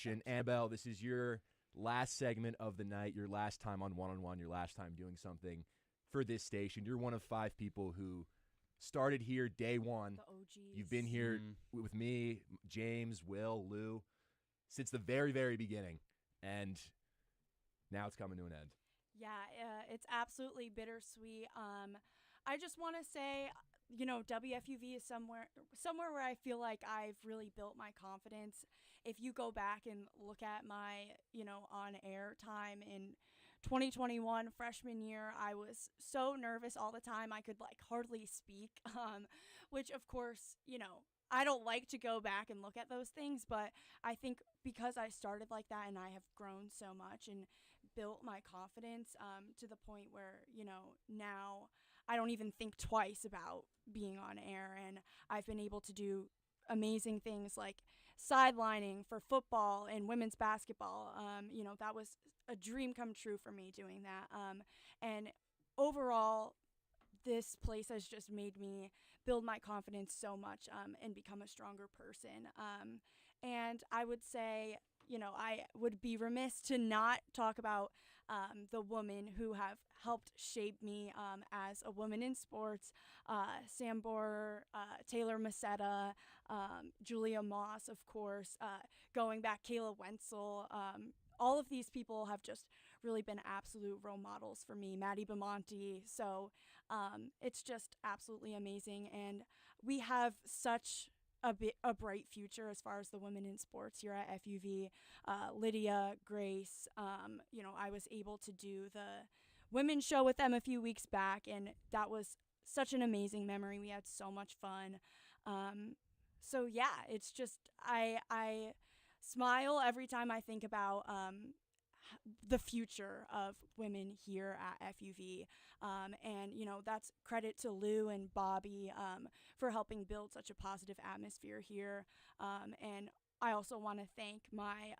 Annabelle, this is your last segment of the night, your last time on One-on-One, your last time doing something for this station. You're one of 5 people who started here day one. The OGs. You've been here with me, James, Will, Lou, since the very, very beginning. And now it's coming to an end. Yeah, it's absolutely bittersweet. I just want to say, WFUV is somewhere where I feel like I've really built my confidence. If you go back and look at my, on-air time in 2021, freshman year, I was so nervous all the time I could hardly speak, which of course, I don't like to go back and look at those things, but I think because I started like that and I have grown so much and built my confidence to the point where, now I don't even think twice about being on air, and I've been able to do amazing things like sidelining for football and women's basketball. That was a dream come true for me doing that. And overall, this place has just made me build my confidence so much and become a stronger person. And I would say, I would be remiss to not talk about the women who have helped shape me as a woman in sports. Sam Borer, Taylor Macetta, Julia Moss, of course, going back, Kayla Wenzel, all of these people have just really been absolute role models for me. Maddie Bemonte. So it's just absolutely amazing. And we have such a bright future as far as the women in sports here at FUV. Lydia, Grace, I was able to do the women's show with them a few weeks back, and that was such an amazing memory. We had so much fun. So yeah, it's just, I smile every time I think about the future of women here at FUV. And, that's credit to Lou and Bobby for helping build such a positive atmosphere here. And I also want to thank my,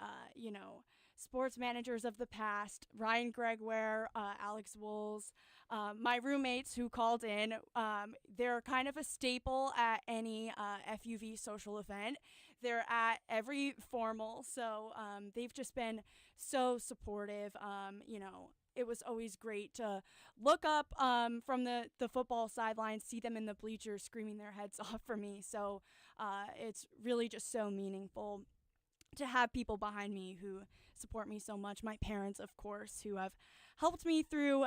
sports managers of the past, Ryan Gregware, Alex Wools, my roommates who called in. They're kind of a staple at any FUV social event. They're at every formal, so they've just been so supportive. It was always great to look up from the football sidelines, see them in the bleachers screaming their heads off for me. So it's really just so meaningful to have people behind me who support me so much. My parents, of course, who have helped me through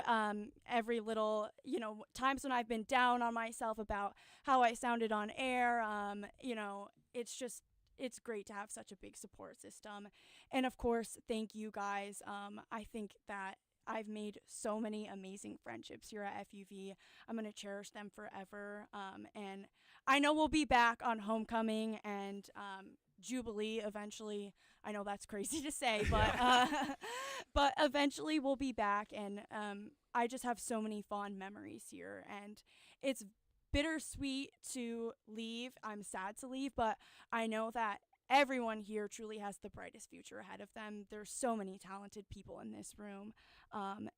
every little, times when I've been down on myself about how I sounded on air. It's great to have such a big support system. And of course, thank you guys. I think that I've made so many amazing friendships here at FUV. I'm going to cherish them forever. And I know we'll be back on homecoming and Jubilee eventually. I know that's crazy to say, but but eventually we'll be back. And I just have so many fond memories here. And it's bittersweet to leave. I'm sad to leave, but I know that everyone here truly has the brightest future ahead of them. There's so many talented people in this room.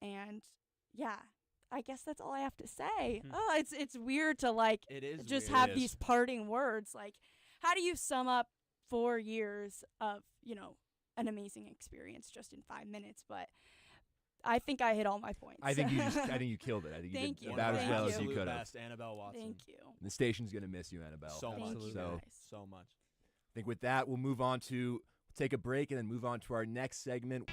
And yeah, I guess that's all I have to say. Oh, it's weird to It is just weird. have these parting words. How do you sum up 4 years of, an amazing experience just in 5 minutes? But I think I hit all my points. I think you killed it. I think Thank you did you. about as Thank well you. as you could have. Best, Annabelle Watson. Thank you. The station's going to miss you, Annabelle. So Thank much. you, So guys. So much. I think with that, we'll take a break and then move on to our next segment.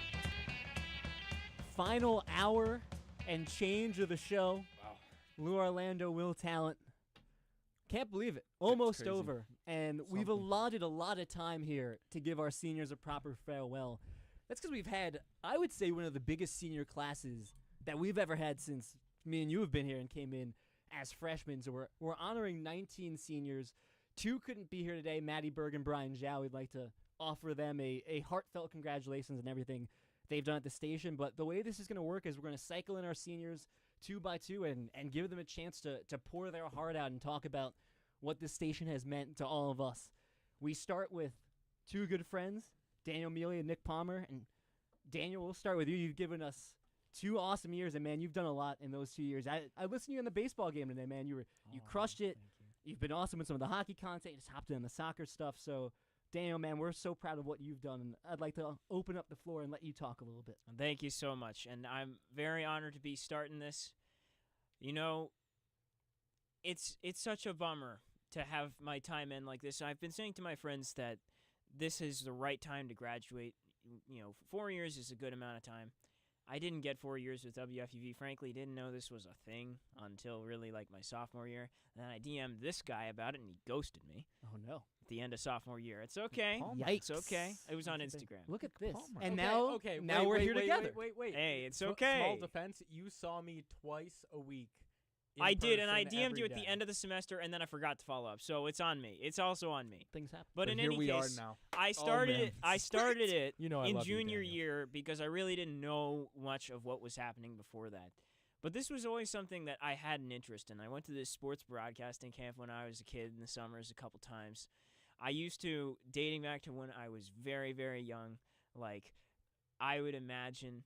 Final hour and change of the show. Wow. Lou Orlando, Will Talent. Can't believe it. Almost crazy. over. And we've allotted a lot of time here to give our seniors a proper farewell. That's because we've had, I would say, one of the biggest senior classes that we've ever had since me and you have been here and came in as freshmen. So we're honoring 19 seniors. 2 couldn't be here today, Maddie Berg and Brian Zhao. We'd like to offer them a heartfelt congratulations and everything they've done at the station. But the way this is going to work is we're going to cycle in our seniors 2 by 2 and give them a chance to pour their heart out and talk about what this station has meant to all of us. We start with 2 good friends, Daniel Mealy and Nick Palmer. And Daniel, we'll start with you. You've given us 2 awesome years, and man, you've done a lot in those 2 years. I listened to you in the baseball game today, man. You crushed it. Thank you. You've been awesome with some of the hockey content. You just hopped in on the soccer stuff. So Daniel, man, we're so proud of what you've done. And I'd like to open up the floor and let you talk a little bit. Thank you so much, and I'm very honored to be starting this. You know, it's such a bummer to have my time end like this. I've been saying to my friends that this is the right time to graduate. 4 years is a good amount of time. I didn't get 4 years with WFUV. Frankly, didn't know this was a thing until really like my sophomore year. And then I DM'd this guy about it, and he ghosted me. Oh, no. At the end of sophomore year. It's okay. Yikes. It's okay. It was on Instagram. Look at this. Palmer. And Okay, now wait, we're wait, here wait, together. Wait. Hey, it's Sm- okay. Small defense. You saw me twice a week. I did, and I person DM'd you every at the day. end of the semester, and then I forgot to follow up. So it's on me. It's also on me. Things happen. But in here any we case, are now. I started man. it. I started it You know I in love you, junior Daniel. year because I really didn't know much of what was happening before that. But this was always something that I had an interest in. I went to this sports broadcasting camp when I was a kid in the summers a couple times. I used to, dating back to when I was very, very young, like I would imagine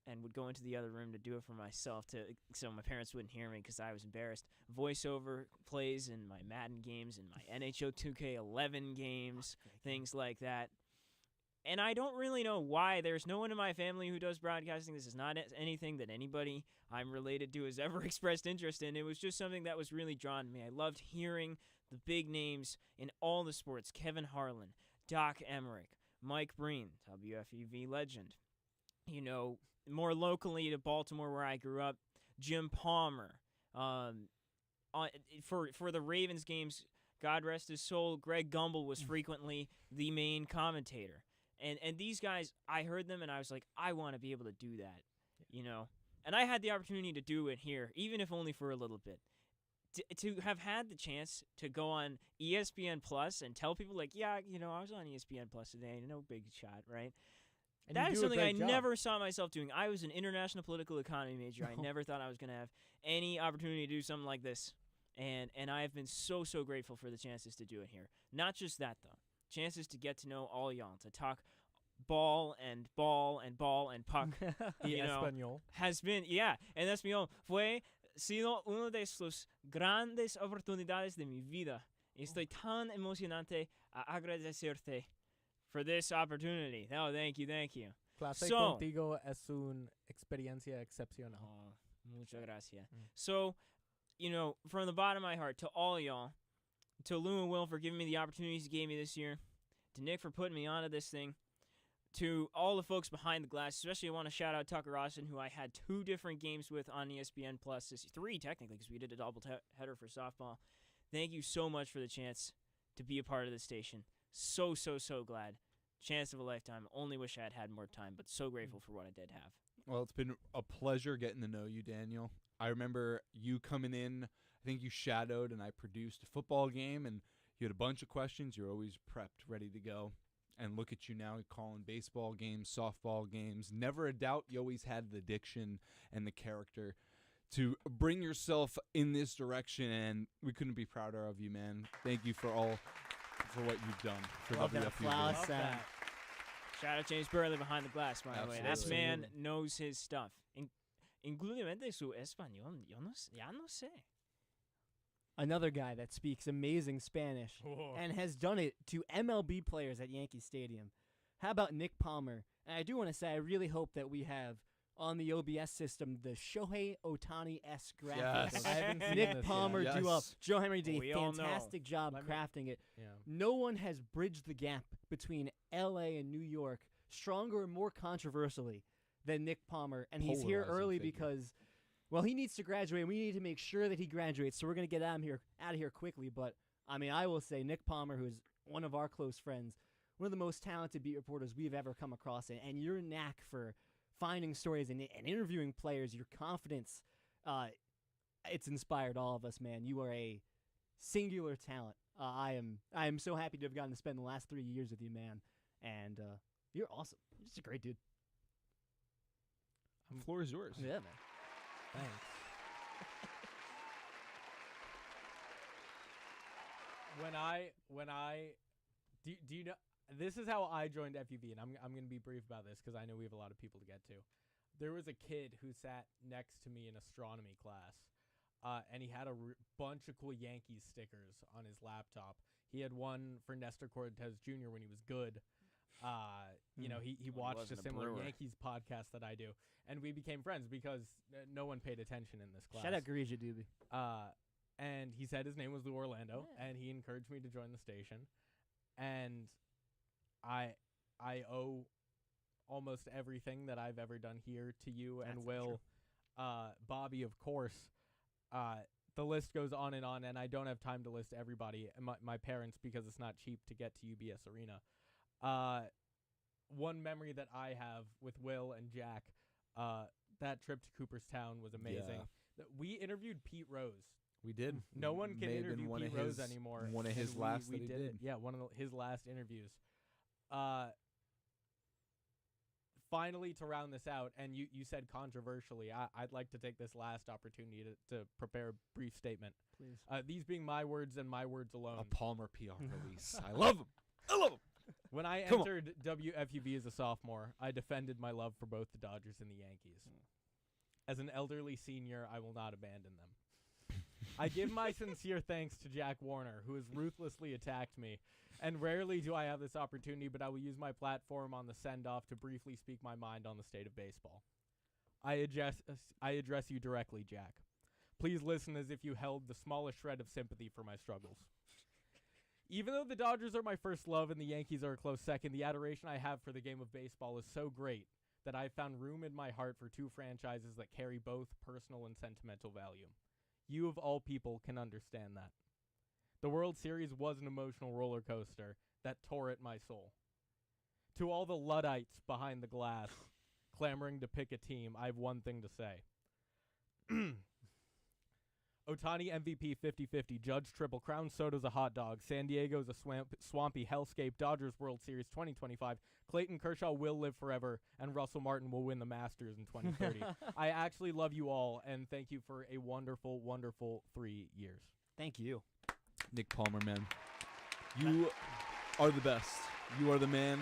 and would go into the other room to do it for myself so my parents wouldn't hear me because I was embarrassed. Voiceover plays in my Madden games, in my NHL 2K11 games, things like that. And I don't really know why. There's no one in my family who does broadcasting. This is not anything that anybody I'm related to has ever expressed interest in. It was just something that was really drawn to me. I loved hearing the big names in all the sports. Kevin Harlan, Doc Emmerich, Mike Breen, WFUV legend. More locally to Baltimore where I grew up, Jim Palmer. For the Ravens games, God rest his soul, Greg Gumbel was frequently the main commentator. And these guys, I heard them and I was like, I want to be able to do that, And I had the opportunity to do it here, even if only for a little bit. To have had the chance to go on ESPN Plus and tell people, like, yeah, I was on ESPN Plus today, no big shot, right? And That you is do a something I great job. never saw myself doing. I was an international political economy major. I never thought I was going to have any opportunity to do something like this. And I have been so, so grateful for the chances to do it here. Not just that, though. Chances to get to know all y'all, to talk ball and puck, Y you know, español. has been, en español, sido uno de los grandes oportunidades de mi vida. Estoy tan emocionante a agradecerte for this opportunity. Oh, thank you. Clase So- contigo es una experiencia excepcional. Oh, muchas gracias. So, from the bottom of my heart, to all y'all, to Lou and Will for giving me the opportunities you gave me this year, to Nick for putting me onto this thing, to all the folks behind the glass, especially I want to shout out Tucker Austin, who I had 2 different games with on ESPN Plus, 3 technically, because we did a double header for softball. Thank you so much for the chance to be a part of this station. So, so, so glad. Chance of a lifetime. Only wish I had had more time, but so grateful for what I did have. Well, it's been a pleasure getting to know you, Daniel. I remember you coming in. I think you shadowed and I produced a football game, and you had a bunch of questions. You're always prepped, ready to go. And look at you now calling baseball games, softball games. Never a doubt you always had the diction and the character to bring yourself in this direction, and we couldn't be prouder of you, man. Thank you for what you've done for Love that WFUV. applause Love sound. that. Shout out James Burley behind the glass, by the way. This Absolutely. man knows his stuff. Inclusive su español, ya no sé. Another guy that speaks amazing Spanish Whoa. and has done it to MLB players at Yankee Stadium. How about Nick Palmer? And I do want to say I really hope that we have on the OBS system the Shohei Ohtani-esque graphics. Yes. I haven't seen Nick this Palmer yet. do up. Yes. Joe Henry did We a all know. fantastic job Let me- crafting it. Yeah. No one has bridged the gap between LA and New York stronger and more controversially than Nick Palmer. And he's here Polarizing early figure. because, well, he needs to graduate, and we need to make sure that he graduates. So we're going to get out of here quickly. But, I mean, I will say Nick Palmer, who is one of our close friends, one of the most talented beat reporters we've ever come across, and your knack for finding stories and interviewing players, your confidence, it's inspired all of us, man. You are a singular talent. I am so happy to have gotten to spend the last 3 years with you, man. And you're awesome. You're just a great dude. The floor is yours. Yeah, man. Thanks. when I do you know, this is how I joined FUV, and I'm going to be brief about this because I know we have a lot of people to get to. There was a kid who sat next to me in astronomy class, and he had a bunch of cool Yankees stickers on his laptop. He had one for Nestor Cortez Jr. when he was good. You know, he watched a wasn't a similar brewer. Yankees podcast that I do, and we became friends because no one paid attention in this class. Shout out Garija Doobie. And he said his name was Lou Orlando, Yeah. and he encouraged me to join the station. And I owe almost everything that I've ever done here to you and That's Will. Bobby, of course. The list goes on, and I don't have time to list everybody. And my parents, because it's not cheap to get to UBS Arena. One memory that I have with Will and Jack, that trip to Cooperstown was amazing. We interviewed Pete Rose. We did. No one can May have been interview one Pete of Rose his- anymore. one of his and last we that he did it. did. Yeah, one of his last interviews. Finally, to round this out, and you said controversially, I'd like to take this last opportunity to prepare a brief statement. Please. These being my words and my words alone. A Palmer PR release. I love him. I love him. When I Come on. entered WFUV as a sophomore, I defended my love for both the Dodgers and the Yankees. As an elderly senior, I will not abandon them. I give my sincere thanks to Jack Warner, who has ruthlessly attacked me. And rarely do I have this opportunity, but I will use my platform on the send-off to briefly speak my mind on the state of baseball. I address you directly, Jack. Please listen as if you held the smallest shred of sympathy for my struggles. Even though the Dodgers are my first love and the Yankees are a close second, the adoration I have for the game of baseball is so great that I've found room in my heart for two franchises that carry both personal and sentimental value. You of all people can understand that. The World Series was an emotional roller coaster that tore at my soul. To all the Luddites behind the glass clamoring to pick a team, I have one thing to say. Ohtani MVP 50-50, Judge triple, Crown Soda's a hot dog, San Diego's a swampy hellscape, Dodgers World Series 2025, Clayton Kershaw will live forever, and Russell Martin will win the Masters in 2030. I actually love you all, and thank you for a wonderful, wonderful 3 years. Thank you. Nick Palmer, man. You are the best. You are the man.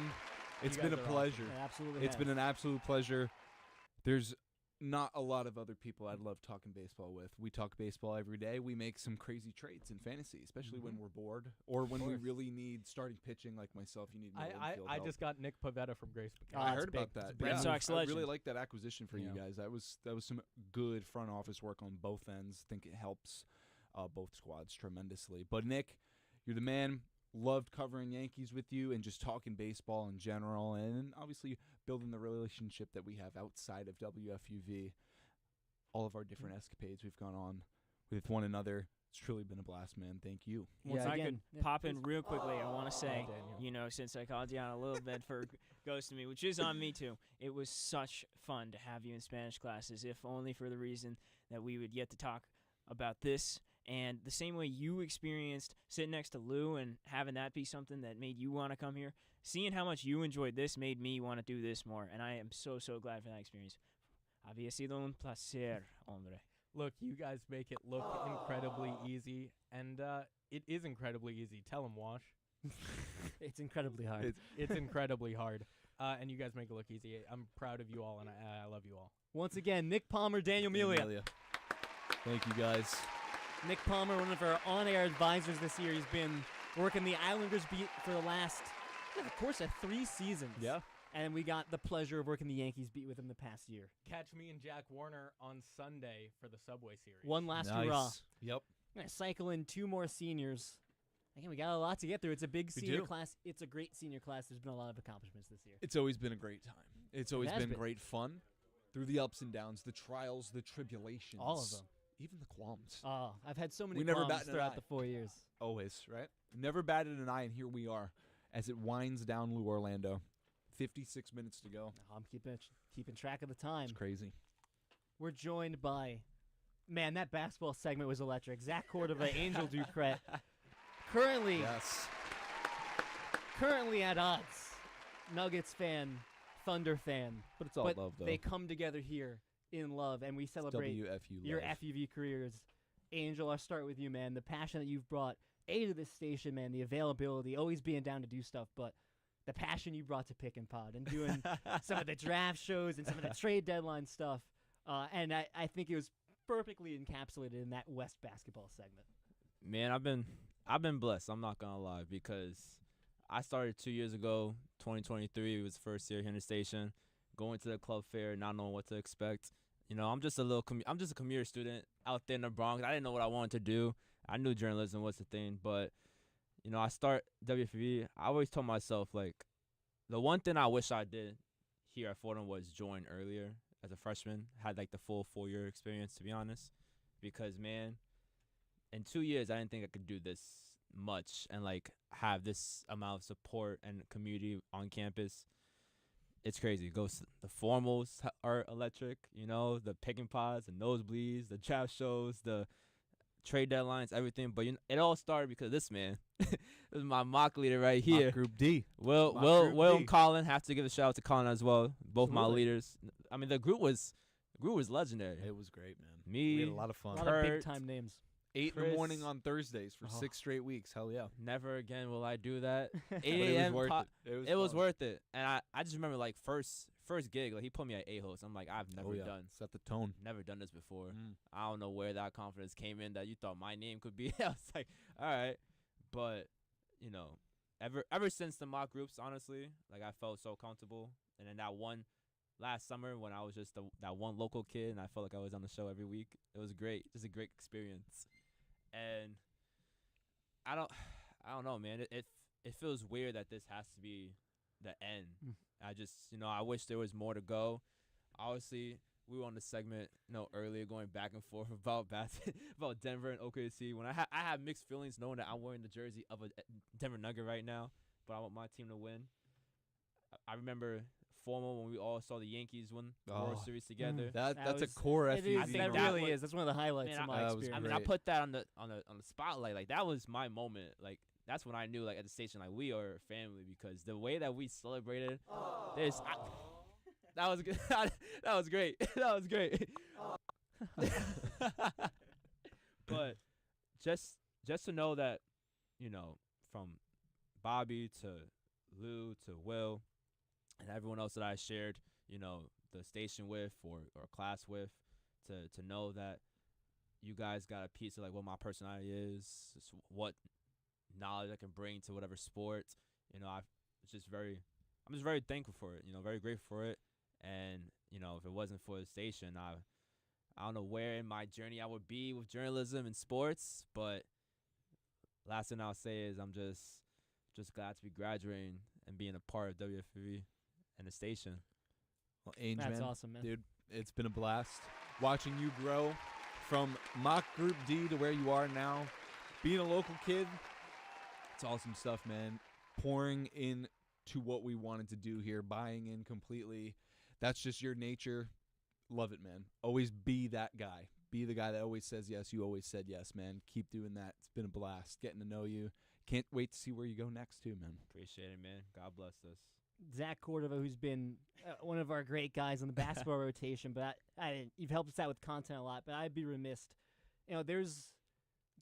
It's You been a guys are pleasure. It absolutely It's has. been an absolute pleasure. There's not a lot of other people I'd love talking baseball with. We talk baseball every day. We make some crazy trades in fantasy, especially when we're bored or when we course. really need starting pitching like myself. You need middle infield I help. just got Nick Pavetta from Grace Oh, I that's heard about big. that. Red Yeah. Sox I really legend. like that acquisition for you Yeah. guys. That was some good front office work on both ends. I think it helps both squads tremendously. But Nick, you're the man. Loved covering Yankees with you and just talking baseball in general, and obviously building the relationship that we have outside of WFUV. All of our different escapades we've gone on with one another. It's truly been a blast, man. Thank you. Well, if Yeah, I could again, yeah, pop in real quickly, I want to say, Daniel. you know, since I called you out a little bit for ghosting me, which is on me too, it was such fun to have you in Spanish classes, if only for the reason that we would get to talk about this. And the same way you experienced sitting next to Lou and having that be something that made you want to come here, seeing how much you enjoyed this made me want to do this more. And I am so, so glad for that experience. Había sido un placer, hombre. Look, you guys make it look incredibly easy, and it is incredibly easy. Tell him, Wash. It's incredibly hard. It's incredibly hard, and you guys make it look easy. I'm proud of you all, and I love you all. Once again, Nick Palmer, Daniel Melia. Amelia. Thank you, guys. Nick Palmer, one of our on-air advisors this year. He's been working the Islanders beat for the last, of course, 3 seasons. Yeah. And we got the pleasure of working the Yankees beat with him the past year. Catch me and Jack Warner on Sunday for the Subway Series. One last nice. hurrah. Yep. I'm going to cycle in 2 more seniors. Again, we got a lot to get through. It's a big We senior do. class. It's a great senior class. There's been a lot of accomplishments this year. It's always been a great time. It's always has been been. great fun through the ups and downs, the trials, the tribulations. All of them. Even the qualms. Oh, I've had so many We never qualms batted an throughout eye. the 4 years. Always, right? Never batted an eye, and here we are as it winds down Lou Orlando. 56 minutes to go. Oh, I'm keeping track of the time. It's crazy. We're joined by, man, that basketball segment was electric. Zach Cordova, Angel Ducret. Currently at odds. Nuggets fan, Thunder fan. But it's all but love, though. they come together here in love, and we It's celebrate WFU your love. FUV careers. Angel, I'll start with you, man. The passion that you've brought, to this station, man, the availability, always being down to do stuff, but the passion you brought to Pick and Pod and doing some of the draft shows and some of the trade deadline stuff. And I think it was perfectly encapsulated in that West basketball segment. Man, I've been blessed. I'm not gonna lie, because I started 2 years ago. 2023 was the first year here in the station. Going to the club fair, not knowing what to expect. You know, I'm just a commuter student out there in the Bronx. I didn't know what I wanted to do. I knew journalism was the thing, but you know, I start WFUV. I always told myself, like, the one thing I wish I did here at Fordham was join earlier as a freshman. Had like the full 4-year experience, to be honest, because man, in 2 years I didn't think I could do this much and like have this amount of support and community on campus. It's crazy. The formals are electric, you know, the picking pods, the nosebleeds, the draft shows, the trade deadlines, everything. But it all started because this man, this is my mock leader right here. Mock Group D. Will and Colin, have to give a shout out to Colin as well. Both my leaders. I mean, the group was legendary. It was great, man. Me, We had a lot of fun. A lot of big time names. 8 in Chris. the morning on Thursdays for 6 straight weeks. Hell yeah. never again will I do that. 8 But it was a.m. worth it. It was fun. worth it. And I just remember like first gig, like he put me at A-host. I'm like, I've never Set the tone. never done this before. Mm. I don't know where that confidence came in that you thought my name could be. I was like, all right. But, you know, ever since the mock groups, honestly, like I felt so comfortable. And then that one last summer when I was just that one local kid and I felt like I was on the show every week, it was great. Just a great experience. And I don't know, man. It feels weird that this has to be the end. I just, you know, I wish there was more to go. Obviously, we were on the segment, you know, earlier going back and forth about about Denver and OKC. When I have mixed feelings knowing that I'm wearing the jersey of a Denver Nugget right now, but I want my team to win. I remember formal when we all saw the Yankees win the World Series together. That's a was- core It FUV. is, that that really was- is. That's one of the highlights Man, of my that was experience. I mean, I great. put that on the spotlight. Like that was my moment. Like that's when I knew, like at the station, like we are a family because the way that we celebrated, that was good. That was great. That was great. But just to know that, you know, from Bobby to Lou to Will and everyone else that I shared, you know, the station with or class with, to know that you guys got a piece of like what my personality is, what knowledge I can bring to whatever sport. You know, I'm just very thankful for it. You know, very grateful for it. And you know, if it wasn't for the station, I don't know where in my journey I would be with journalism and sports. But last thing I'll say is I'm just glad to be graduating and being a part of WFUV and the station. Well, Ainge, That's man, awesome, man. dude, it's been a blast watching you grow from mock group D to where you are now. Being a local kid, it's awesome stuff, man. Pouring in to what we wanted to do here, buying in completely. That's just your nature. Love it, man. Always be that guy. Be the guy that always says yes. You always said yes, man. Keep doing that. It's been a blast getting to know you. Can't wait to see where you go next, too, man. Appreciate it, man. God bless us. Zach Cordova, who's been one of our great guys on the basketball rotation, but you've helped us out with content a lot, but I'd be remiss. You know, there's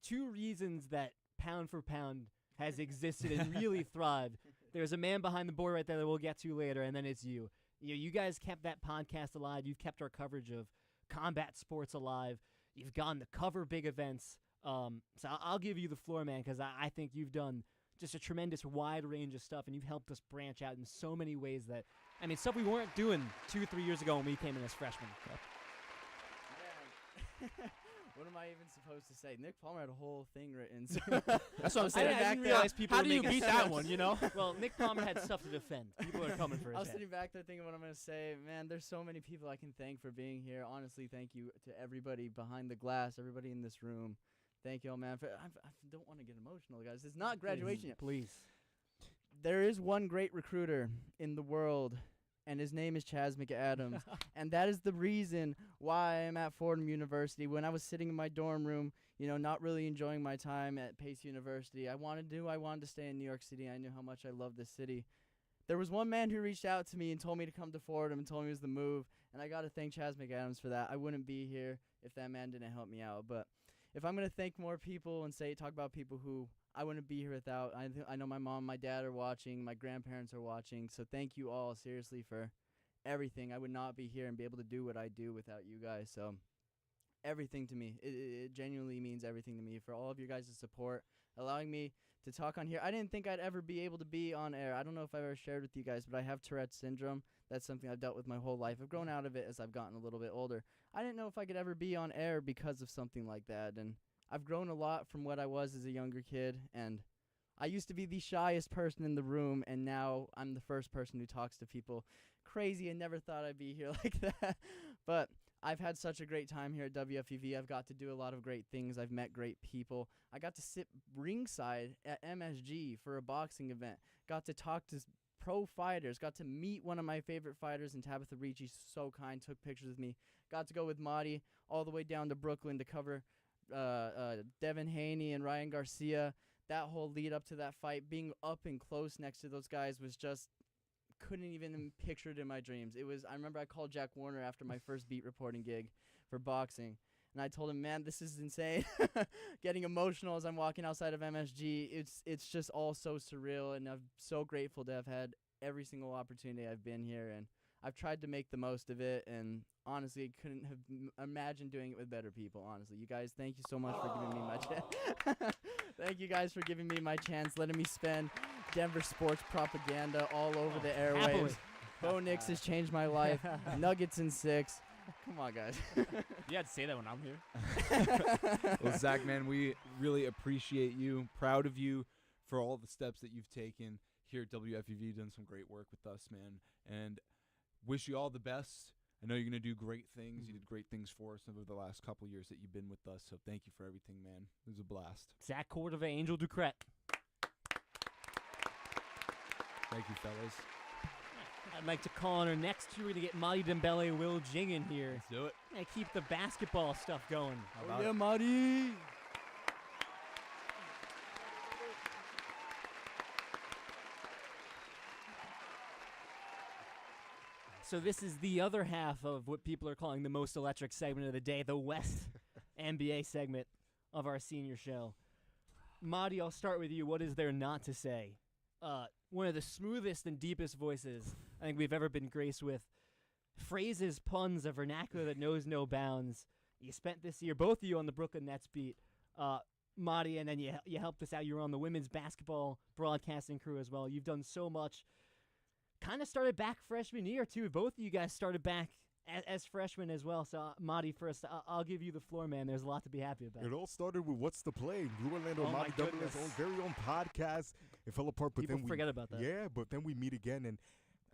2 reasons that Pound for Pound has existed and really thrived. There's a man behind the board right there that we'll get to later, and then it's you. You guys kept that podcast alive. You've kept our coverage of combat sports alive. You've gone to cover big events. So I'll give you the floor, man, because I think you've done just a tremendous wide range of stuff, and you've helped us branch out in so many ways that, I mean, stuff we weren't doing 2-3 years ago when we came in as freshmen. Man. What am I even supposed to say? Nick Palmer had a whole thing written. So That's what I'm I saying. didn't realize people How were do you making beat that one, you know? Well, Nick Palmer had stuff to defend. People are coming for his I was head. sitting back there thinking what I'm going to say. Man, there's so many people I can thank for being here. Honestly, thank you to everybody behind the glass, everybody in this room. Thank you all, man. I don't want to get emotional, guys. It's not graduation yet. Please. There is one great recruiter in the world, and his name is Chaz McAdams. And that is the reason why I'm at Fordham University. When I was sitting in my dorm room, you know, not really enjoying my time at Pace University, I wanted to stay in New York City. I knew how much I love this city. There was one man who reached out to me and told me to come to Fordham and told me it was the move, and I got to thank Chaz McAdams for that. I wouldn't be here if that man didn't help me out. But if I'm going to thank more people and talk about people who I wouldn't be here without, I know my mom, my dad are watching, my grandparents are watching, so thank you all seriously for everything. I would not be here and be able to do what I do without you guys. So everything to me, it genuinely means everything to me. For all of your guys' support, allowing me to talk on here. I didn't think I'd ever be able to be on air. I don't know if I've ever shared with you guys, but I have Tourette's syndrome. That's something I've dealt with my whole life. I've grown out of it as I've gotten a little bit older. I didn't know if I could ever be on air because of something like that, and I've grown a lot from what I was as a younger kid, and I used to be the shyest person in the room, and now I'm the first person who talks to people. Crazy, and never thought I'd be here like that. But I've had such a great time here at WFUV. I've got to do a lot of great things. I've met great people. I got to sit ringside at MSG for a boxing event. Got to talk to pro fighters. Got to meet one of my favorite fighters in Tabitha Ricci. So kind, took pictures with me. Got to go with Marty all the way down to Brooklyn to cover Devin Haney and Ryan Garcia. That whole lead up to that fight, being up and close next to those guys was just couldn't even picture it in my dreams. I remember I called Jack Warner after my first beat reporting gig for boxing, and I told him, man, this is insane. Getting emotional as I'm walking outside of MSG. It's just all so surreal, and I'm so grateful to have had every single opportunity I've been here, and I've tried to make the most of it, and honestly, couldn't have imagined doing it with better people, honestly. You guys, thank you so much for giving me my chance. Thank you guys for giving me my chance, letting me spend Denver sports propaganda all over the airwaves. happily. Bo Nix has changed my life. Nuggets in 6. Come on, guys. You had to say that when I'm here. Well, Zach, man, we really appreciate you. Proud of you for all the steps that you've taken here at WFUV. Done some great work with us, man. And wish you all the best. I know you're going to do great things. You did great things for us over the last couple years that you've been with us. So thank you for everything, man. It was a blast. Zach Cordova, Angel Ducret. Thank you, fellas. I'd like to call on our next two to get Marty Dembele and Will Jing in here. Let's do it. And keep the basketball stuff going. Oh, yeah, Marty. So this is the other half of what people are calling the most electric segment of the day, the West NBA segment of our senior show. Marty, I'll start with you. What is there not to say? One of the smoothest and deepest voices I think we've ever been graced with. Phrases, puns, a vernacular that knows no bounds. You spent this year, both of you, on the Brooklyn Nets beat. Marty, and then you helped us out. You were on the women's basketball broadcasting crew as well. You've done so much. Kind of started back freshman year, too. Both of you guys started back as freshmen as well. So, Marty, first, I'll give you the floor, man. There's a lot to be happy about. It all started with What's the Play? Blue Orlando, Oh, Marty my Douglas' goodness. own very own podcast. It fell apart, but People then we forget about that. Yeah, but then we meet again, and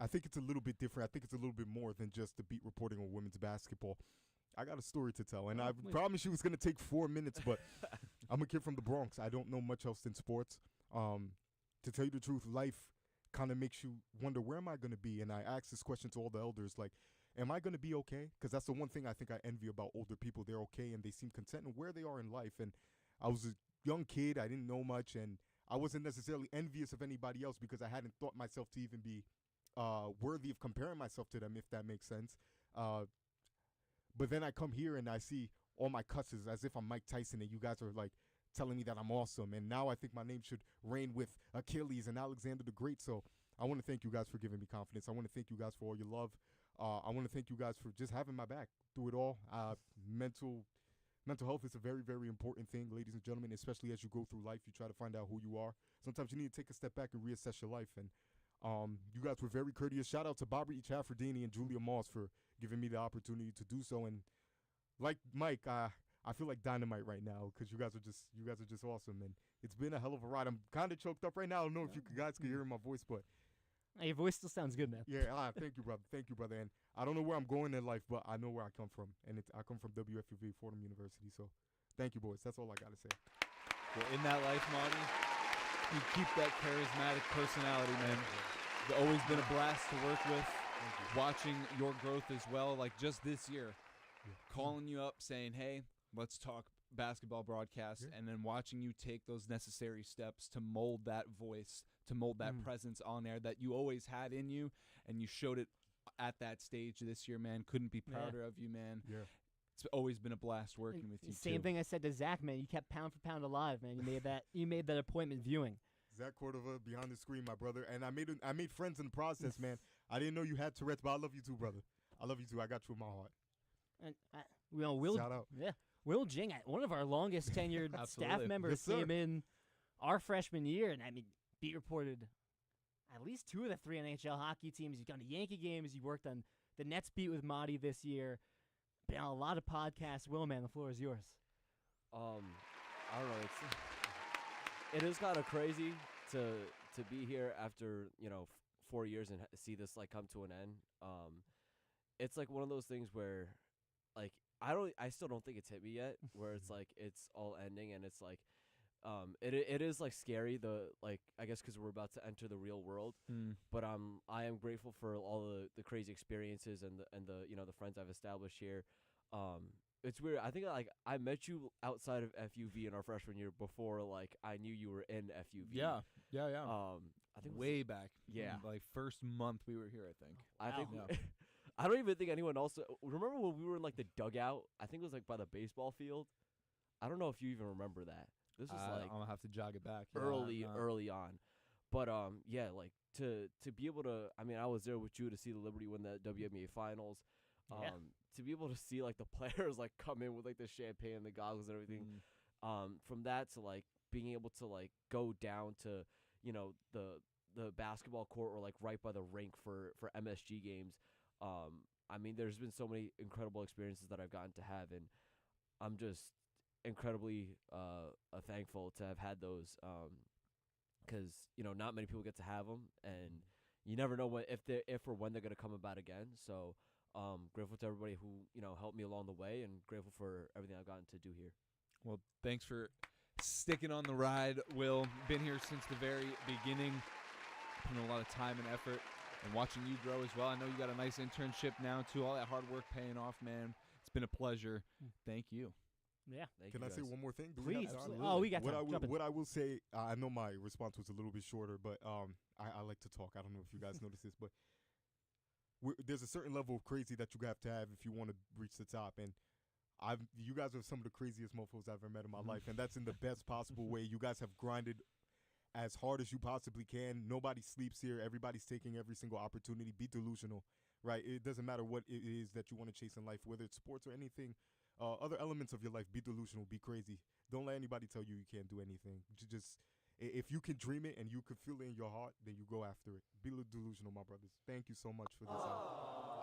I think it's a little bit different. I think it's a little bit more than just the beat reporting on women's basketball. I got a story to tell, and I promised you it was going to take 4 minutes, but I'm a kid from the Bronx. I don't know much else than sports. To tell you the truth, life kind of makes you wonder, where am I going to be? And I asked this question to all the elders, like, am I going to be okay? Because that's the one thing I think I envy about older people. They're okay, and they seem content in where they are in life. And I was a young kid. I didn't know much, and I wasn't necessarily envious of anybody else because I hadn't thought myself to even be worthy of comparing myself to them, if that makes sense. But then I come here and I see all my cusses as if I'm Mike Tyson, and you guys are like telling me that I'm awesome. And now I think my name should reign with Achilles and Alexander the Great. So I want to thank you guys for giving me confidence. I want to thank you guys for all your love. I want to thank you guys for just having my back through it all. Mental health is a very, very important thing, ladies and gentlemen, especially as you go through life. You try to find out who you are. Sometimes you need to take a step back and reassess your life. And you guys were very courteous. Shout out to Bobby Chaffordini and Julia Moss for giving me the opportunity to do so. And like Mike, I feel like dynamite right now because you guys are just awesome. And it's been a hell of a ride. I'm kind of choked up right now. I don't know if you guys can hear my voice, but Hey, your voice still sounds good, man. yeah, thank you, brother. Thank you, brother. And I don't know where I'm going in life, but I know where I come from. And I come from WFUV, Fordham University. So thank you, boys. That's all I got to say. Well, in that life, Marty, you keep that charismatic personality, man. It's always been a blast to work with. Watching your growth as well, like just this year, calling you up saying, hey, let's talk basketball broadcast, and then watching you take those necessary steps to mold that voice, to mold that presence on air that you always had in you, and you showed it at that stage this year, man. Couldn't be prouder of you, man. Yeah. It's always been a blast working with you, Same too. thing I said to Zach, man. You kept pound for pound alive, man. You made that appointment viewing. Zach Cordova behind the screen, my brother. And I made friends in the process, man. I didn't know you had Tourette's, but I love you too, brother. I love you too. I got you in my heart. And Will, Shout out. yeah, Will Jing, one of our longest tenured staff Absolutely. members, Yes, sir. came in our freshman year, and I mean, beat reported at least 2 of the 3 NHL hockey teams. You've gone to Yankee games. You worked on the Nets beat with Marty this year. Been on a lot of podcasts. Will, man, the floor is yours. I don't know. It is kind of crazy to be here after 4 years and see this like come to an end. It's like one of those things where, like, I still don't think it's hit me yet. Where it's like it's all ending and it's like, it is like scary. I guess because we're about to enter the real world. But I am grateful for all the crazy experiences and the friends I've established here. It's weird. I think like I met you outside of FUV in our freshman year before like I knew you were in FUV. Yeah. I think Way back. Yeah. Like first month we were here, I think. I think Yeah. I don't even think anyone else remember when we were in like the dugout. I think it was like by the baseball field. I don't know if you even remember that. This was like I'll have to jog it back. early on. But yeah, like to be able to, I mean, I was there with you to see the Liberty win the WNBA finals. Yeah. To be able to see like the players like come in with like the champagne and the goggles and everything. From that to like being able to like go down to the basketball court or like right by the rink for MSG games. I mean, there's been so many incredible experiences that I've gotten to have, and I'm just incredibly thankful to have had those, because not many people get to have them, and you never know if or when they're gonna come about again. So grateful to everybody who helped me along the way, and grateful for everything I've gotten to do here. Well, thanks for sticking on the ride, Will. Been here since the very beginning, putting a lot of time and effort, and watching you grow as well. I know you got a nice internship now too. All that hard work paying off, man. It's been a pleasure. Thank you. Yeah. Thank Can you I say guys. one more thing? Do Please. we have time? Absolutely. Oh, we got time. Jump in. What I will say, I know my response was a little bit shorter, but I like to talk. I don't know if you guys notice this, but there's a certain level of crazy that you have to have if you want to reach the top. And you guys are some of the craziest mofos I've ever met in my life, and that's in the best possible way. You guys have grinded as hard as you possibly can. Nobody sleeps here. Everybody's taking every single opportunity. Be delusional, right? It doesn't matter what it is that you want to chase in life, whether it's sports or anything, other elements of your life. Be delusional. Be crazy. Don't let anybody tell you can't do anything. Just if you can dream it and you can feel it in your heart, then you go after it. Be delusional, my brothers. Thank you so much for this.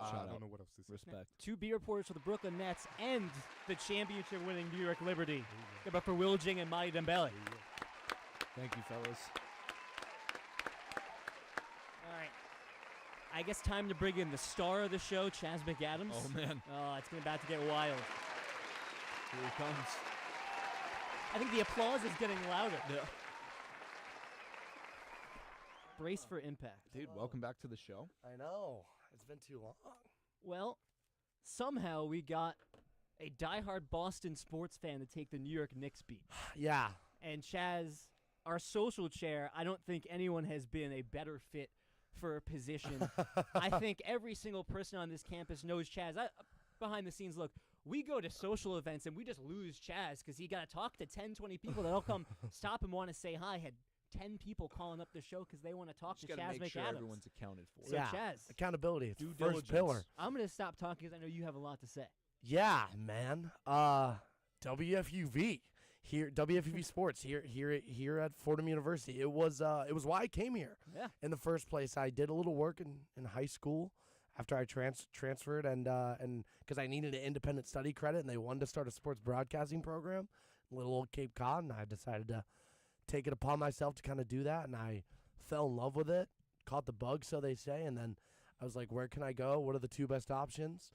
I don't know what else to say. Respect. 2 beat reporters for the Brooklyn Nets and the championship-winning New York Liberty. Give up for Will Jing and Marty Dembele. Thank you, fellas. All right. I guess time to bring in the star of the show, Chaz McAdams. Oh, man. Oh, it's about to get wild. Here he comes. I think the applause is getting louder. Yeah. Brace for impact. Dude, welcome back to the show. I know. It's been too long. Well, somehow we got a diehard Boston sports fan to take the New York Knicks beat. Yeah. And Chaz, our social chair, I don't think anyone has been a better fit for a position. I think every single person on this campus knows Chaz. Behind the scenes, look, we go to social events and we just lose Chaz because he got to talk to 10, 20 people that'll come stop and want to say hi. Had 10 people calling up the show because they want to talk to Just gotta Chaz make sure McAdams. everyone's accounted for. So Yeah. Chaz, Accountability. It's Due first diligence. pillar. I'm going to stop talking because I know you have a lot to say. Yeah, man. WFUV here, WFUV Sports here at Fordham University. It was why I came here. Yeah. In the first place, I did a little work in high school after I transferred, and because I needed an independent study credit, and they wanted to start a sports broadcasting program, little old Cape Cod, and I decided to take it upon myself to kind of do that, and I fell in love with it, caught the bug, so they say, and then I was like, where can I go? What are the 2 best options?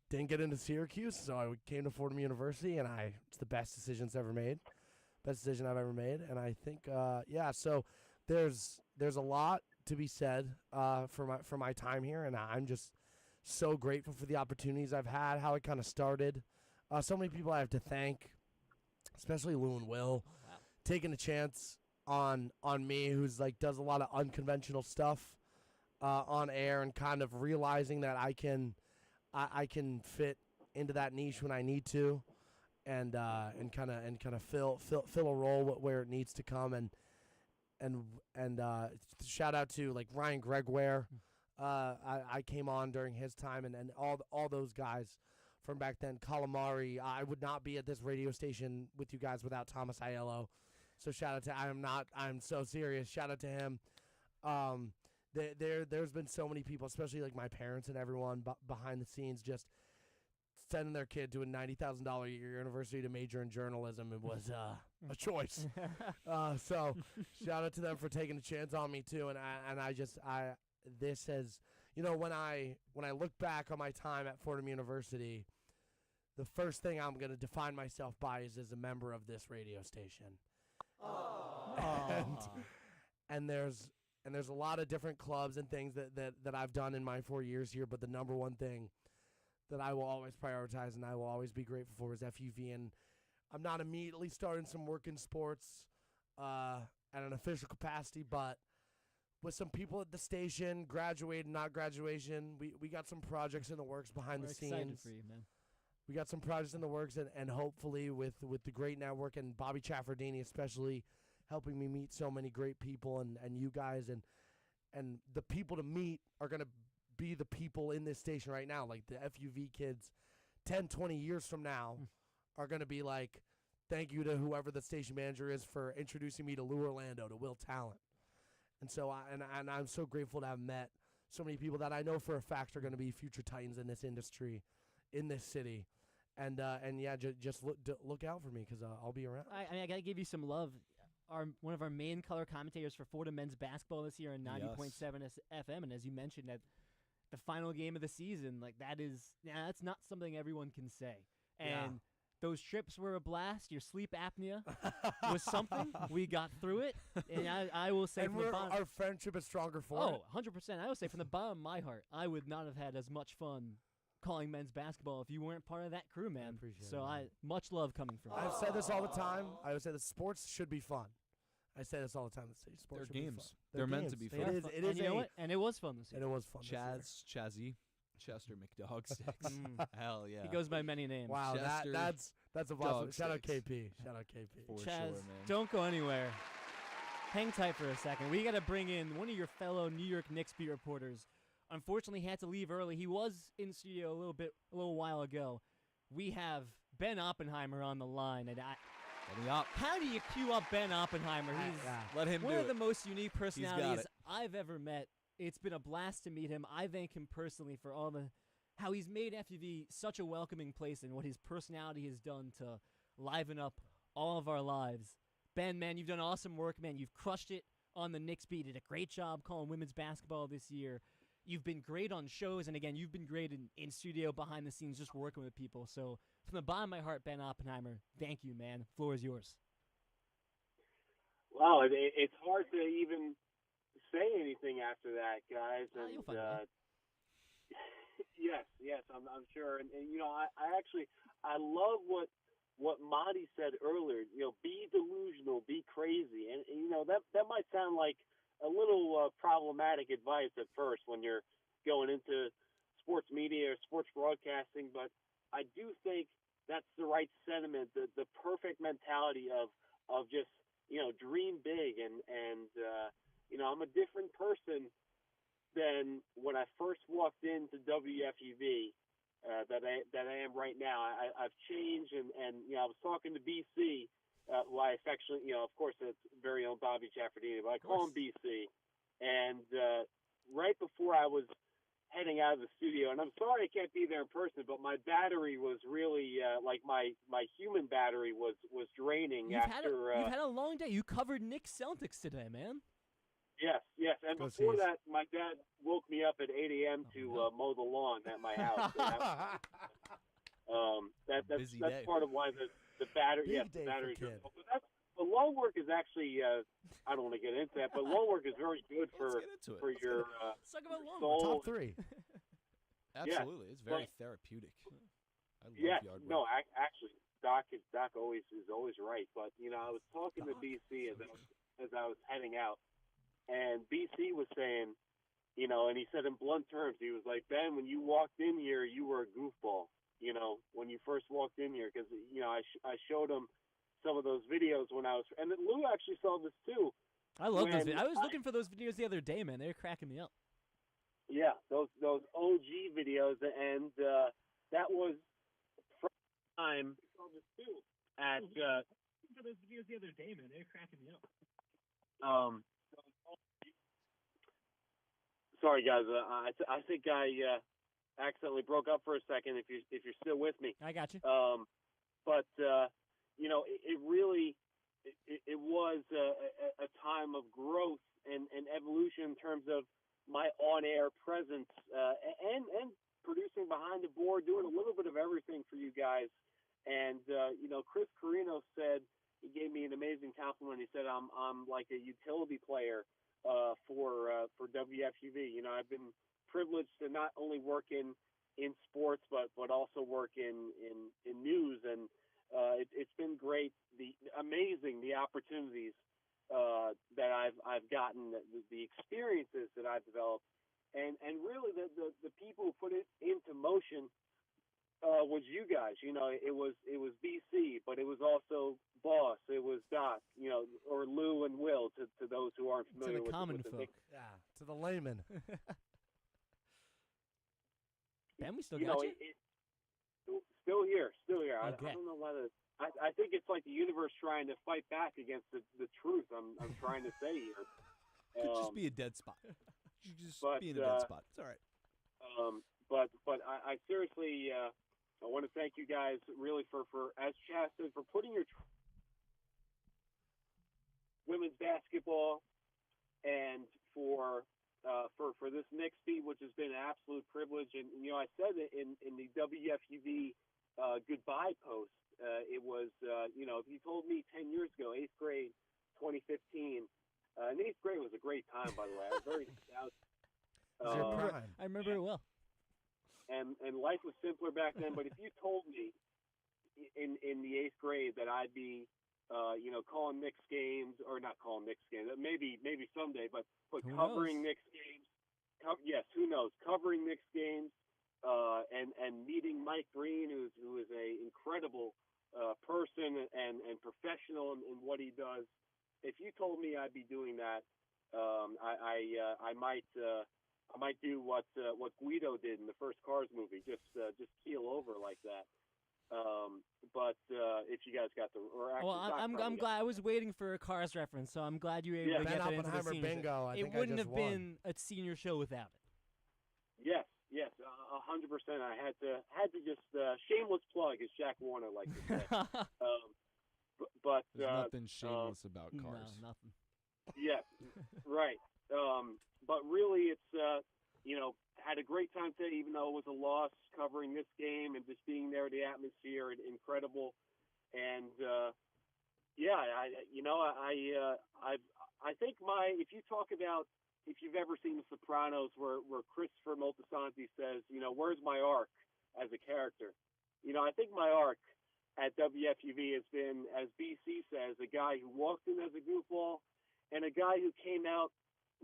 Didn't get into Syracuse, so I came to Fordham University, and it's the best decision I've ever made. And I think, so there's a lot to be said for my time here, and I'm just so grateful for the opportunities I've had, how it kind of started. So many people I have to thank, especially Lou and Will, taking a chance on me, who's like does a lot of unconventional stuff on air, and kind of realizing that I can fit into that niche when I need to, and kind of fill a role where it needs to come, and shout out to like Ryan Gregware. I came on during his time, and all those guys from back then. Calamari. I would not be at this radio station with you guys without Thomas Aiello. So shout out to I'm so serious. Shout out to him. There's been so many people, especially like my parents and everyone behind the scenes, just sending their kid to a $90,000 a year university to major in journalism. It was a choice. So shout out to them for taking a chance on me too. This has, when I look back on my time at Fordham University, the first thing I'm going to define myself by is as a member of this radio station. And there's a lot of different clubs and things that I've done in my 4 years here, but the number one thing that I will always prioritize and I will always be grateful for is FUV. And I'm not immediately starting some work in sports at an official capacity, but with some people at the station, graduated, not graduation, we got some projects in the works behind the scenes. Excited for you, man. We got some projects in the works, and hopefully with the great network and Bobby Chaffardini especially helping me meet so many great people and you guys and the people to meet are going to be the people in this station right now. Like the FUV kids 10, 20 years from now are going to be like, thank you to whoever the station manager is for introducing me to Lou Orlando, to Will Talent. And so I'm so grateful to have met so many people that I know for a fact are going to be future Titans in this industry, in this city. And yeah, just look out for me because I'll be around. I got to give you some love. One of our main color commentators for Fordham men's basketball this year on 90.7 FM, and as you mentioned, at the final game of the season, like that's not something everyone can say. And those trips were a blast. Your sleep apnea was something. We got through it, and I will say, and our friendship is stronger for it. 100%. I will say from the bottom of my heart, I would not have had as much fun calling men's basketball if you weren't part of that crew, man. I appreciate so it. Much love coming from you. I've said this all the time. I would say that sports should be fun. I say this all the time. Sports should games. Be fun. They're meant to be fun. It is. And you know what? And it was fun this year. And it was fun. Chazzy, Chester McDog Sticks. Hell yeah. He goes by many names. Wow, Chester that's a possible. Shout out Sticks. KP. Shout out KP. For Chaz, sure, man. don't go anywhere. Hang tight for a second. We got to bring in one of your fellow New York Knicks beat reporters. Unfortunately, he had to leave early. He was in studio a little while ago. We have Ben Oppenheimer on the line, and how do you cue up Ben Oppenheimer? He's Let him one do of the it. most unique personalities it. I've ever met. It's been a blast to meet him. I thank him personally for how he's made FUV such a welcoming place and what his personality has done to liven up all of our lives. Ben, man, you've done awesome work, man. You've crushed it on the Knicks beat. Did a great job calling women's basketball this year. You've been great on shows, and again, you've been great in studio, behind the scenes, just working with people. So from the bottom of my heart, Ben Oppenheimer, thank you, man. Floor is yours. Wow, it's hard to even say anything after that, guys. And you'll find it. yes, I'm sure. And I love what Monty said earlier. Be delusional, be crazy, and that might sound like a little problematic advice at first when you're going into sports media or sports broadcasting, but I do think that's the right sentiment, the perfect mentality of just dream big, and I'm a different person than when I first walked into WFUV that I am right now. I've changed, and I was talking to BC. Who I affectionately, of course, it's very own Bobby Chaffardini, but I call him BC. And right before I was heading out of the studio, and I'm sorry I can't be there in person, but my battery was really, like my human battery was draining You've after. You've had a long day. You covered Knicks Celtics today, man. Yes. And before that, my dad woke me up at 8 a.m. to mow the lawn at my house. That's day. part of why the battery. The battery. But lawn work is actually. I don't want to get into that, but lawn work is very good for your soul. Top 3. Absolutely, it's very therapeutic. I love yard work. No, actually, Doc is always right. But I was talking to BC as I was heading out, and BC was saying, and he said in blunt terms, he was like, Ben, when you walked in here, you were a goofball. When you first walked in here, because I showed him some of those videos when I was, and then Lou actually saw this too. I love those videos. I was looking for those videos the other day, man. They were cracking me up. Yeah, those OG videos, and that was first time at for those videos the other day, Hey man, they're cracking me up. Sorry guys, I think I accidentally broke up for a second. If you're still with me, I got you. But it really it was a time of growth and evolution in terms of my on-air presence and producing behind the board, doing a little bit of everything for you guys. And Chris Carino said, he gave me an amazing compliment. He said I'm like a utility player for WFUV. I've been privileged to not only work in sports but also work in news, and it's been great, amazing the opportunities that I've gotten, the experiences that I've developed, and really the people who put it into motion was you guys. It was BC, but it was also Boss, it was Doc, or Lou and Will to those who aren't familiar to the common with folk. Yeah, to the layman. Ben, we still got you? Still here. I Okay. don't know why I think it's like the universe trying to fight back against the truth I'm trying to say here. Could just be a dead spot. Just be in a dead spot. It's all right. But I seriously I want to thank you guys really for as Chas said, for putting your women's basketball and for this next feat, which has been an absolute privilege. And I said it in the WFUV goodbye post. It was if you told me 10 years ago, 8th grade, 2015, and 8th grade was a great time, by the way. I was very nostalgic. I remember it well. And life was simpler back then. But if you told me in the 8th grade that I'd be calling Knicks games, or not calling Knicks games, maybe someday, but covering Knicks games. Yes, who knows? Covering Knicks games and meeting Mike Green, who is a incredible person and professional in what he does. If you told me I'd be doing that, I might do what Guido did in the first Cars movie, just keel over like that. But if you guys got the, or actually, well, I'm glad. I was waiting for a Cars reference, so I'm glad you were able to Ben get that into the Oppenheimer senior bingo. show. I It think wouldn't I have just been a senior show without it. Yes, 100%. I had to just shameless plug, as Jack Warner likes to say. But There's nothing shameless about Cars. No, nothing. Yeah, right. But really, it's had a great time today, even though it was a loss, covering this game and just being there, the atmosphere, incredible. And I think if you talk about, if you've ever seen The Sopranos, where Christopher Moltisanti says, where's my arc as a character? I think my arc at WFUV has been, as BC says, a guy who walked in as a goofball and a guy who came out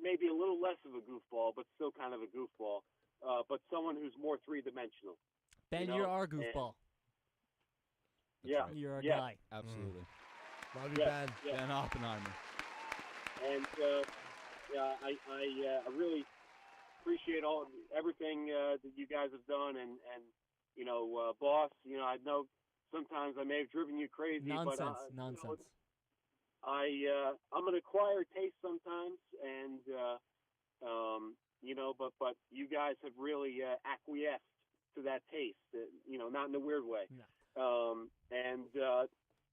maybe a little less of a goofball, but still kind of a goofball, but someone who's more three-dimensional. Ben, you're our goofball. Yeah. Right. You're our guy. Absolutely. Love you, Ben. Ben Oppenheimer. And I really appreciate everything that you guys have done, and boss. I know sometimes I may have driven you crazy, Nonsense. but Nonsense. I'm an acquired taste sometimes, and but you guys have really acquiesced to that taste, not in a weird way. No. And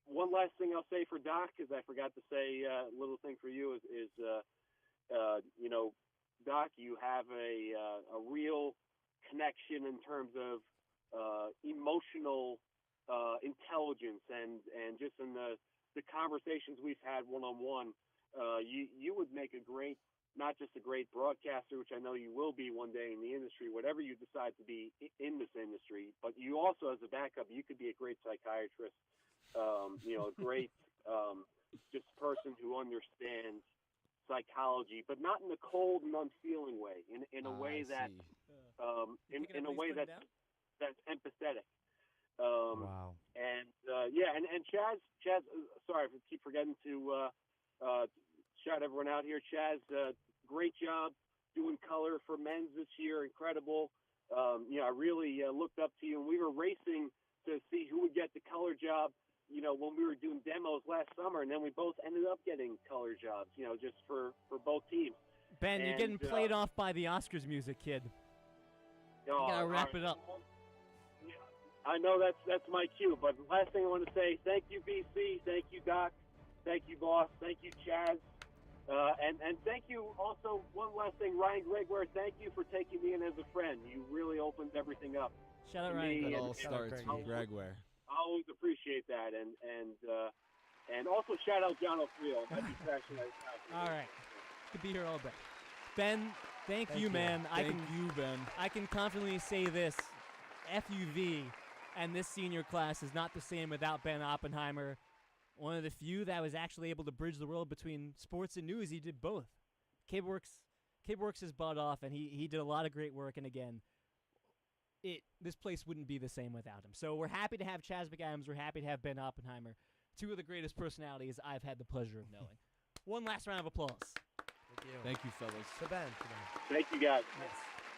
one last thing I'll say for Doc, because I forgot to say a little thing for you is Doc, you have a real connection in terms of emotional intelligence, and just in the conversations we've had one-on-one, you would make a great, not just a great broadcaster, which I know you will be one day in the industry, whatever you decide to be in this industry, but you also, as a backup, you could be a great psychiatrist, a great just person who understands psychology, but not in a cold and unfeeling way, in a way that in a way that's empathetic. Wow. And and Chaz, sorry, I keep forgetting to shout everyone out here. Chaz, great job doing color for men's this year, incredible. I really looked up to you, and we were racing to see who would get the color job when we were doing demos last summer, and then we both ended up getting color jobs, just for both teams. Ben, you're And, getting played off by the Oscars music, kid. You gotta wrap it up. I know that's my cue, but last thing I want to say, thank you, BC, thank you, Doc, thank you, boss, thank you, Chaz, and thank you also, one last thing, Ryan Gregware, thank you for taking me in as a friend. You really opened everything up. Shout out to Ryan. me, It and- all starts and with Gregware. I always appreciate that, and also shout out John O'Frio. Might be crashing out. All right. Could be here all day. Ben, thank you, you. man. Thank you, Ben. I can confidently say this. FUV and this senior class is not the same without Ben Oppenheimer. One of the few that was actually able to bridge the world between sports and news. He did both. Kid works his butt off, and he did a lot of great work. And again, this place wouldn't be the same without him. So we're happy to have Chaz McAdams. We're happy to have Ben Oppenheimer. Two of the greatest personalities I've had the pleasure of knowing. One last round of applause. Thank you, fellas. To Ben. Thank you, guys. Yes.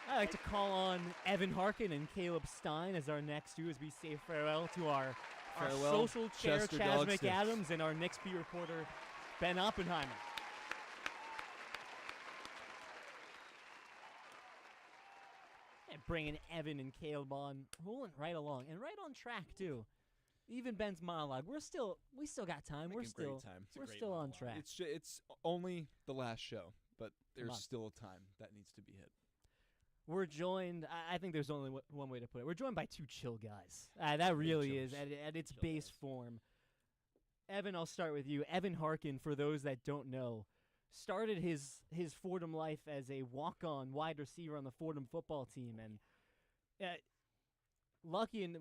I'd like to call on Evan Harkin and Caleb Stein as our next two as we say farewell to our Farewell, social chair, Chester Chaz Dog Sticks. McAdams, and our Knicks beat reporter, Ben Oppenheimer. And bringing Evan and Caleb on, rolling right along, and right on track, too. Even Ben's monologue, we still got time. We're still on track. It's only the last show, but Come on. there's still a time that needs to be hit. We're joined, I think there's only one way to put it. We're joined by two chill guys. That really is, at its base form. Evan, I'll start with you. Evan Harkin, for those that don't know, started his Fordham life as a walk-on wide receiver on the Fordham football team. And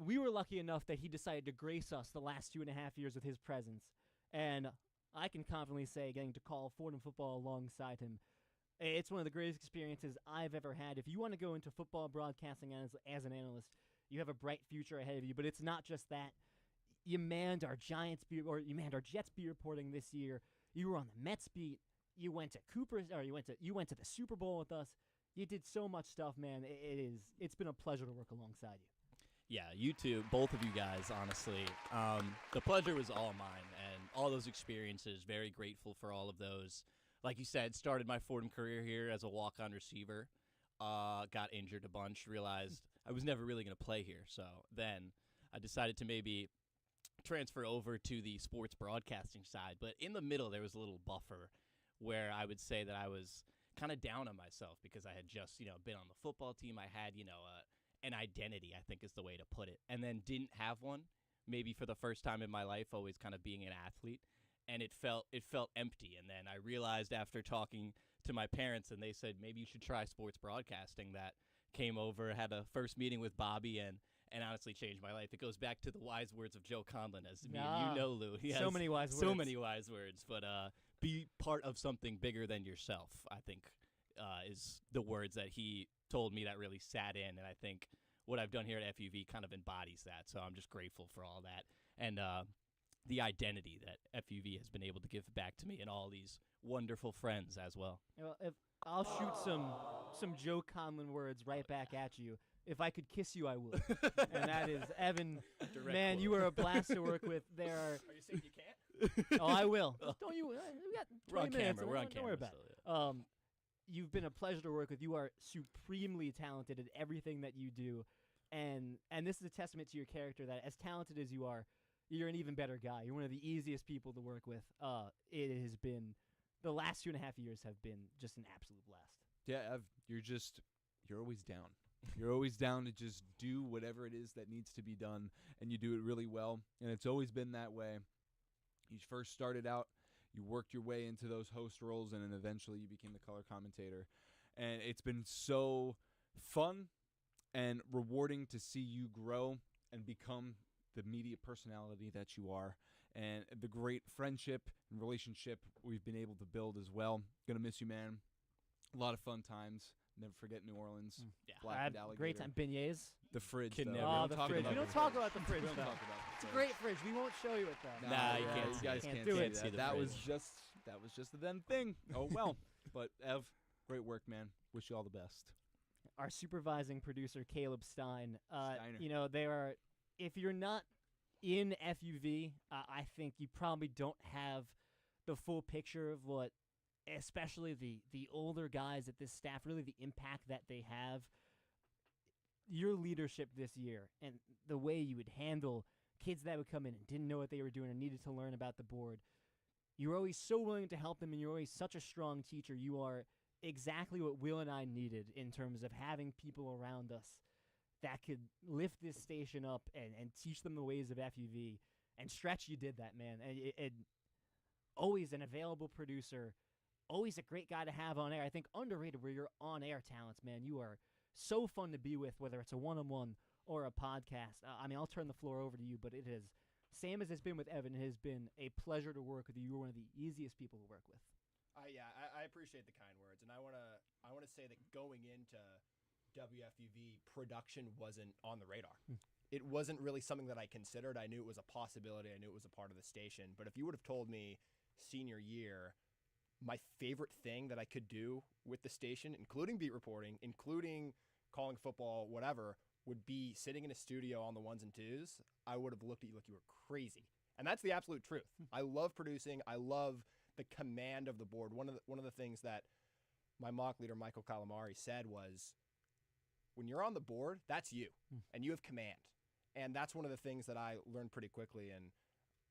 we were lucky enough that he decided to grace us the last 2.5 years with his presence. And I can confidently say, getting to call Fordham football alongside him, it's one of the greatest experiences I've ever had. If you want to go into football broadcasting as an analyst, you have a bright future ahead of you. But it's not just that. You manned our Jets beat reporting this year. You were on the Mets beat. You went to you went to the Super Bowl with us. You did so much stuff, man. It's been a pleasure to work alongside you. Yeah, you two, both of you guys, honestly. The pleasure was all mine, and all those experiences, very grateful for all of those. Like you said, started my Fordham career here as a walk-on receiver. Got injured a bunch, realized I was never really going to play here. So then I decided to maybe transfer over to the sports broadcasting side. But in the middle, there was a little buffer where I would say that I was kind of down on myself because I had just, been on the football team. I had, an identity, I think is the way to put it, and then didn't have one maybe for the first time in my life, always kind of being an athlete. And it felt empty. And then I realized after talking to my parents, and they said, maybe you should try sports broadcasting, that came over, had a first meeting with Bobby, and honestly changed my life. It goes back to the wise words of Joe Conlon, as me and you know, Lou. He so has many wise words. So many wise words. But be part of something bigger than yourself, I think, is the words that he told me that really sat in. And I think what I've done here at FUV kind of embodies that. So I'm just grateful for all that. And the identity that FUV has been able to give back to me and all these wonderful friends as well. Well, if I'll shoot some Joe Conlon words right back at you. If I could kiss you, I would. And that is Evan. Direct man, quote. you are a blast to work with. There Are you saying you can't? oh, I will. Don't you? We got 20 We're on minutes. camera. We're on Don't camera. worry about so, it. You've been a pleasure to work with. You are supremely talented at everything that you do, and this is a testament to your character. That as talented as you are, you're an even better guy. You're one of the easiest people to work with. It has been the last 2.5 years have been just an absolute blast. Yeah, Ev, you're always down. You're always down to just do whatever it is that needs to be done, and you do it really well. And it's always been that way. You first started out, you worked your way into those host roles, and then eventually you became the color commentator. And it's been so fun and rewarding to see you grow and become the media personality that you are, and the great friendship and relationship we've been able to build as well. Gonna miss you, man. A lot of fun times. Never forget New Orleans. Yeah. Blackened Great alligator. time. Beignets. The fridge. Can though. never- We Oh, don't the talk fridge. about We don't the talk fridge. about the fridge, We don't though. talk about It's the a fridge. great fridge. We won't show you it, though. Nah, you yeah, can't you see guys it. can't do see it. that. See the That was fridge. just the then thing. Oh well. But Ev, great work, man. Wish you all the best. Our supervising producer Caleb Stein. Steiner. There are if you're not in FUV, I think you probably don't have the full picture of what, especially the older guys at this staff, really the impact that they have. Your leadership this year and the way you would handle kids that would come in and didn't know what they were doing and needed to learn about the board. You were always so willing to help them, and you're always such a strong teacher. You are exactly what Will and I needed in terms of having people around us that could lift this station up and teach them the ways of FUV. And Stretch, you did that, man. And always an available producer, always a great guy to have on air. I think underrated were your on-air talents, man. You are so fun to be with, whether it's a one-on-one or a podcast. I mean, I'll turn the floor over to you, but it is, same as it's been with Evan, it has been a pleasure to work with you. You're one of the easiest people to work with. I appreciate the kind words, and I wanna say that going into WFUV, production wasn't on the radar. It wasn't really something that I considered. I knew it was a possibility. I knew it was a part of the station. But if you would have told me senior year, my favorite thing that I could do with the station, including beat reporting, including calling football, whatever, would be sitting in a studio on the ones and twos, I would have looked at you like you were crazy. And that's the absolute truth. I love producing. I love the command of the board. One of the things that my mock leader, Michael Calamari, said was, when you're on the board, that's you, and you have command. And that's one of the things that I learned pretty quickly. And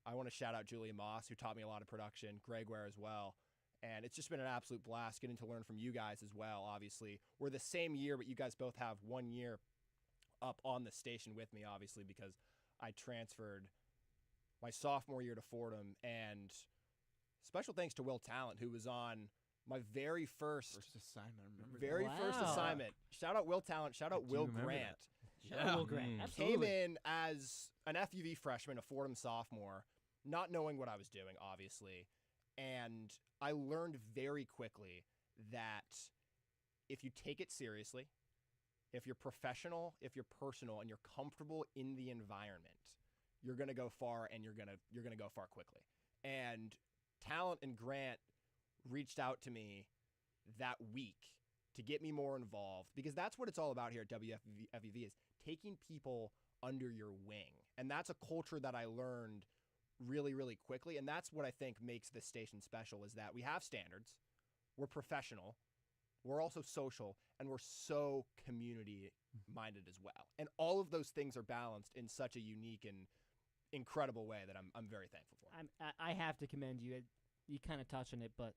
I want to shout out Julia Moss, who taught me a lot of production, Greg Ware as well. And it's just been an absolute blast getting to learn from you guys as well, obviously. We're the same year, but you guys both have 1 year up on the station with me, obviously, because I transferred my sophomore year to Fordham. And special thanks to Will Talent, who was on my very first assignment. I remember first assignment. Shout out Will Talent. Shout out Will Grant. Shout out Will Grant. Came in as an FUV freshman, a Fordham sophomore, not knowing what I was doing, obviously. And I learned very quickly that if you take it seriously, if you're professional, if you're personal, and you're comfortable in the environment, you're gonna go far, and you're gonna go far quickly. And Talent and Grant reached out to me that week to get me more involved, because that's what it's all about here at WFUV, is taking people under your wing. And that's a culture that I learned really, really quickly. And that's what I think makes this station special, is that we have standards, we're professional, we're also social, and we're so community-minded as well. And all of those things are balanced in such a unique and incredible way that I'm very thankful for. I have to commend you. You kind of touched on it, but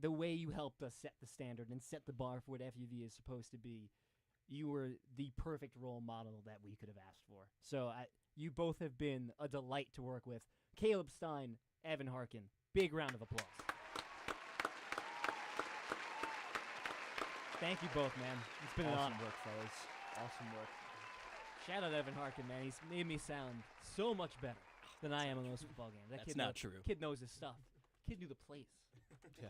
the way you helped us set the standard and set the bar for what FUV is supposed to be, you were the perfect role model that we could have asked for. So you both have been a delight to work with. Caleb Stein, Evan Harkin, big round of applause. Thank you both, man. It's been an honor. Awesome work, fellas. Awesome work. Shout out Evan Harkin, man. He's made me sound so much better than I am in those football games. That's not true. Kid knows his stuff. Kid knew the plays. Yeah.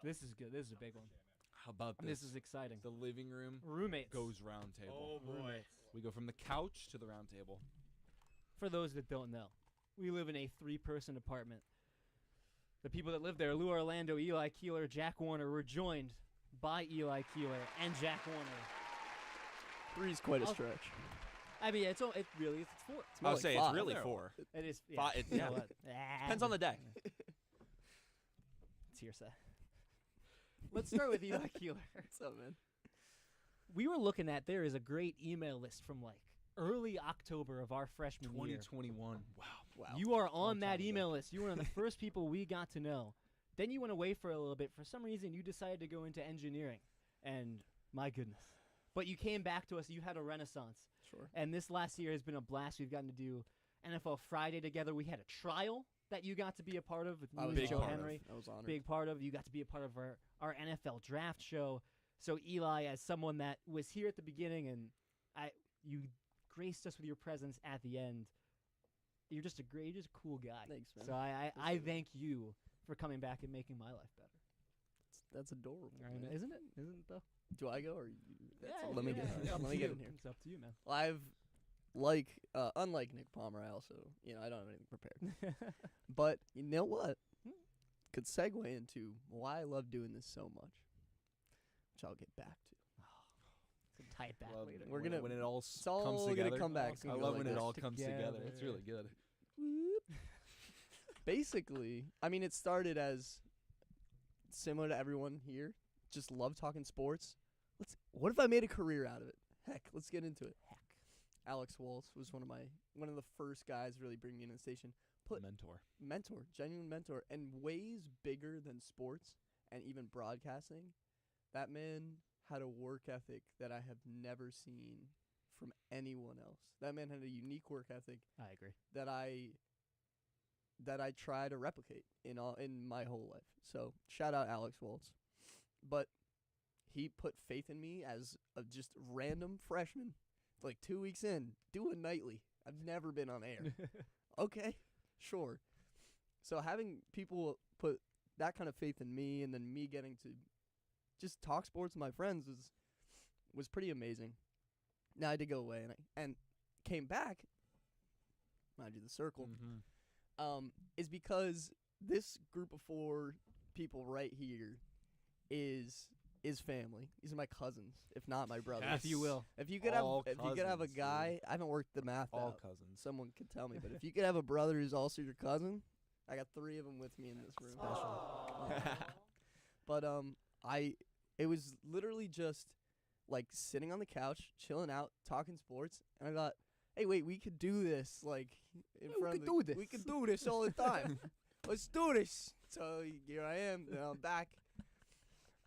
This is good. This is a big one. How about this? This is exciting. The living room Roommates. goes round table. Oh, boy. Roommates. We go from the couch to the round table. For those that don't know, we live in a 3-person apartment. The people that live there, Lou Orlando, Eli Keeler, Jack Warner, were joined by Eli Keeler and Jack Warner. 3's quite a stretch. I mean, it's 4. It's more I would like say 5. it's really 4. It is. Yeah. Five, You know yeah. what? Depends on the day. It's hearsay. Let's start with Eli Keeler. What's up, man? We were looking at, there is a great email list from like early October of our freshman year. 2021. Wow. You are on Long that time ago. email list. You were one of the first people we got to know. Then you went away for a little bit. For some reason, you decided to go into engineering. And my goodness. But you came back to us. You had a renaissance. Sure. And this last year has been a blast. We've gotten to do NFL Friday together. We had a trial that you got to be a part of with I you was and Joe honored. Henry. I was honored. Big part of. You got to be a part of our NFL draft show. So Eli, as someone that was here at the beginning, and you graced us with your presence at the end. You're just a cool guy. Thanks, man. So I thank you for coming back and making my life better. That's adorable. Right, man. isn't it? Isn't it though? Do I go or you? Yeah, Let me yeah, get. it's up Let to me get you. in here. It's up to you, man. Well, unlike Nick Palmer, I also, I don't have anything prepared. But you know what? Could segue into why I love doing this so much, which I'll get back to. Some tight back Love later. We're when gonna- when it all It's all comes gonna together. come back. It's I gonna go love like when it this. all comes together. It's really Together. good. Basically, I mean, it started as similar to everyone here. Just love talking sports. What if I made a career out of it? Heck, let's get into it. Heck. Alex Waltz was one of the first guys to really bring me into the station. Mentor, genuine mentor, and ways bigger than sports and even broadcasting. That man had a work ethic that I have never seen from anyone else. That man had a unique work ethic I agree. that I try to replicate in my whole life. So shout out Alex Waltz. But he put faith in me as a just random freshman, like 2 weeks in, doing nightly. I've never been on air. Okay, sure. So having people put that kind of faith in me, and then me getting to just talk sports with my friends was pretty amazing. Now I did go away and came back. Mind you, the circle. Is because this group of 4 people right here is family. These are my cousins, if not my brothers. If you will. If you could All have a cousins, guy, I haven't worked the math All out. cousins. Someone could tell me, but if you could have a brother who's also your cousin, I got 3 of them with me in this room. But it was literally just like sitting on the couch, chilling out, talking sports, and I thought, hey, wait, we could do this like in front of the, we could do this all the time. Let's do this. So here I am. Now I'm back.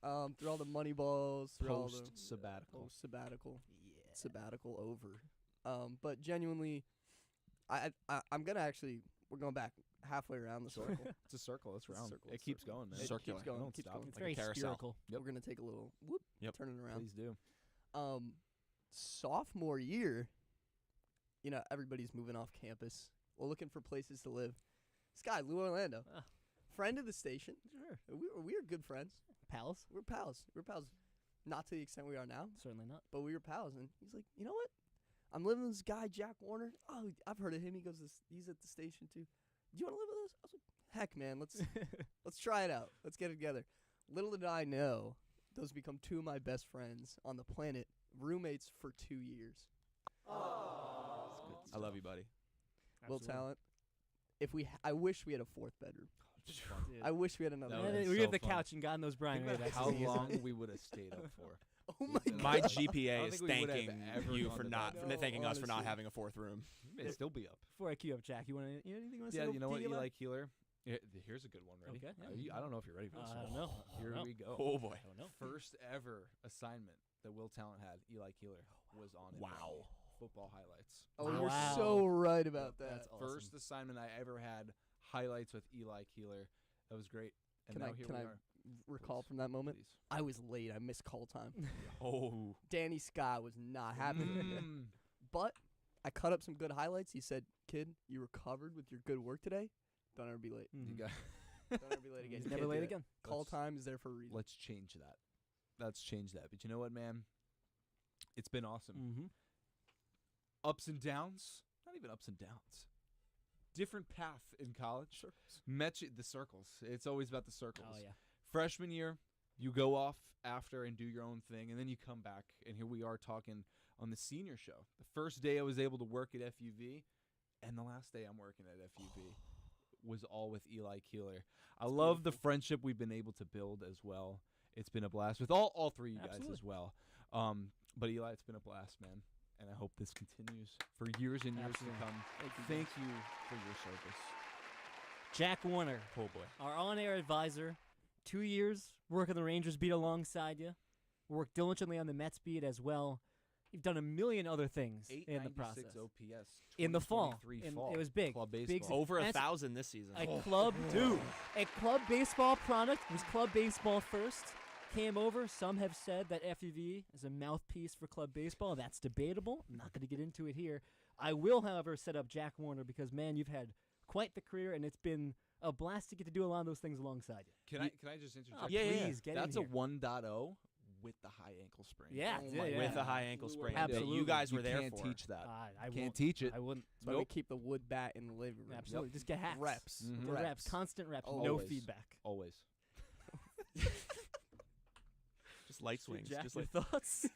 Through all the money balls, through all the Post-sabbatical. sabbatical, sabbatical over. But genuinely, I'm gonna actually we're going back halfway around the circle. It's a circle. It's It's a round. circle, It it's keeps circle. going, man. It Circular. keeps going. Don't Keeps stop. going. It's Like a very carousel. spherical. Yep. We're gonna take a little whoop, Yep. turn it around. Please do. Sophomore year, everybody's moving off campus. We're looking for places to live. This guy, Lou Orlando, Ah. friend of the station. Sure. We were good friends. Pals? We're pals. Not to the extent we are now, Certainly not. but we were pals. And he's like, you know what? I'm living with this guy, Jack Warner. Oh, I've heard of him. He goes, he's at the station too. Do you want to live with us? I was like, heck, man, let's try it out. Let's get it together. Little did I know, those become 2 of my best friends on the planet, roommates for 2 years. I love you, buddy. Will Absolutely. Talent. I wish we had a 4th bedroom. Dude. I wish we had another. That one. would've We been have so the fun. couch and gotten those Brian Think Ray about vaccines. how long we would have stayed up for. Oh my God. My I GPA don't is think we would have thanking ever you gone for to not bed. No, thanking us for not honestly. having a 4th room. We may still be up. Before I queue up, Jack, you want anything you want to say? Yeah, to you know what? Eli? Eli Keeler. Here's a good one. Ready? Okay, yeah. I don't know if you're ready for this. I don't know. Here I don't we go. Oh boy. I don't know. First ever assignment that Will Talent had, Eli Keeler, was on it. Wow. Football highlights. Oh, Wow. you're so right about that. That's awesome. First assignment I ever had, highlights with Eli Keeler. That was great. And Can now I- here can we I are. Recall Please. from that moment. Please. I was late. I missed call time. Oh. Danny Scott was not happy with me. Mm. But I cut up some good highlights. He said, "Kid, you recovered with your good work today. Don't ever be late. You Mhm. got Don't ever be late again. He's You never can't do late that. again. Call Let's- time is there for a reason." Let's change that. Let's change that. But you know what, man? It's been awesome. Mm-hmm. Ups and downs. Not even ups and downs. Different path in college. Met the circles. It's always about the circles. Oh, yeah. Freshman year, you go off after and do your own thing, and then you come back, and here we are talking on the senior show. The first day I was able to work at FUV, and the last day I'm working at FUV was all with Eli Keeler. I love the friendship we've been able to build as well. It's been a blast with all 3 of you guys Absolutely. as well. But Eli, it's been a blast, man, and I hope this continues for years and years Absolutely. to come. Thank you. Thank you for your service. Jack Warner, Oh boy. our on-air advisor, 2 years working the Rangers beat alongside you. Worked diligently on the Mets beat as well. You've done a million other things in the process. 896 OPS. In the fall. 2023 In- it was big. Club Big baseball. Over That's- 1,000 this season. A club, dude. A club baseball product was club baseball first. Came over. Some have said that FUV is a mouthpiece for club baseball. That's debatable. I'm not going to get into it here. I will, however, set up Jack Warner because, man, you've had quite the career, and it's been a blast to get to do a lot of those things alongside you. Can I just interject? Oh, Yeah, yeah, yeah. please, get That's in a here. 1.0 with the high ankle sprain. Yeah, Oh yeah, my yeah. With a high ankle sprain. that Absolutely. You guys were You there can't for. teach that. I Can't won't. teach it. I wouldn't. That's why we keep the wood bat in the living room. Absolutely. Just get hacks. Reps. Mhm. Get reps. Reps. Constant reps. No Always. feedback. Always. Just light swings. Jack, Just your like thoughts?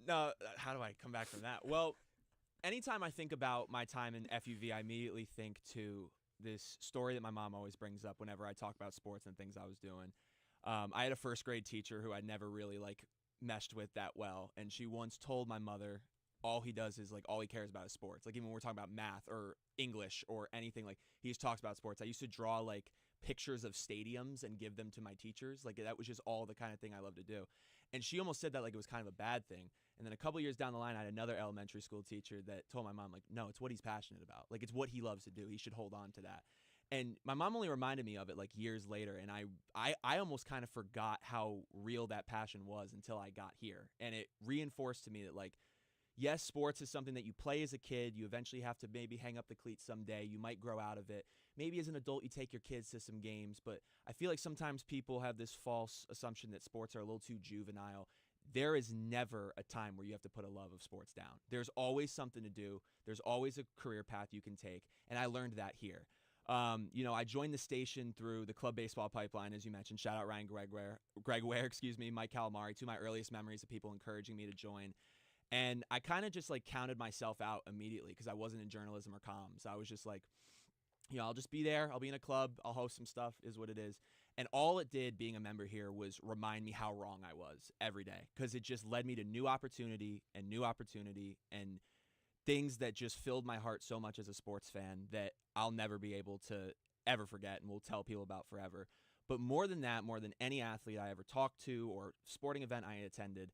No, how do I come back from that? Well, anytime I think about my time in FUV, I immediately think to this story that my mom always brings up whenever I talk about sports and things I was doing. I had a first grade teacher who I never really meshed with that well, and she once told my mother all he does is all he cares about is sports. Even when we're talking about math or English or anything, he just talks about sports. I used to draw pictures of stadiums and give them to my teachers. That was just all the kind of thing I love to do. And she almost said that it was kind of a bad thing. And then a couple years down the line, I had another elementary school teacher that told my mom, no, it's what he's passionate about. It's what he loves to do. He should hold on to that. And my mom only reminded me of it years later. And I almost kind of forgot how real that passion was until I got here. And it reinforced to me that yes, sports is something that you play as a kid. You eventually have to maybe hang up the cleats someday. You might grow out of it. Maybe as an adult, you take your kids to some games. But I feel like sometimes people have this false assumption that sports are a little too juvenile. There is never a time where you have to put a love of sports down. There's always something to do. There's always a career path you can take. And I learned that here. I joined the station through the club baseball pipeline, as you mentioned. Shout out Ryan Greg Ware, Mike Calamari, two of my earliest memories of people encouraging me to join. And I kind of just counted myself out immediately because I wasn't in journalism or comms. I was just I'll just be there. I'll be in a club. I'll host some stuff, is what it is. And all it did being a member here was remind me how wrong I was every day, because it just led me to new opportunity and things that just filled my heart so much as a sports fan that I'll never be able to ever forget and will tell people about forever. But more than that, more than any athlete I ever talked to or sporting event I attended,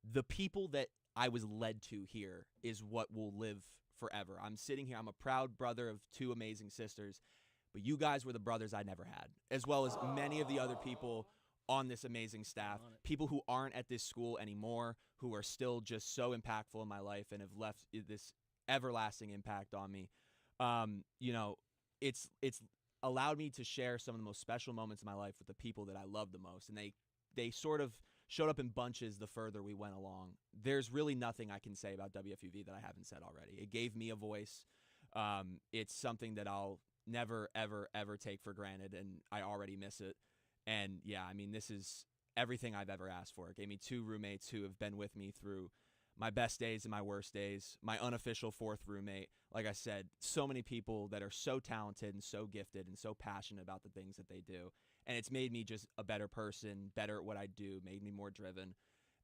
the people that I was led to here is what will live forever. I'm sitting here. I'm a proud brother of two amazing sisters, but you guys were the brothers I never had, as well as many of the other people on this amazing staff, people who aren't at this school anymore, who are still just so impactful in my life and have left this everlasting impact on me. It's allowed me to share some of the most special moments of my life with the people that I love the most, and they sort of showed up in bunches the further we went along. There's really nothing I can say about WFUV that I haven't said already. It gave me a voice. It's something that I'll never, ever, ever take for granted, and I already miss it. And, yeah, I mean, this is everything I've ever asked for. It gave me two roommates who have been with me through my best days and my worst days, my unofficial fourth roommate. Like I said, so many people that are so talented and so gifted and so passionate about the things that they do. And it's made me just a better person, better at what I do, made me more driven.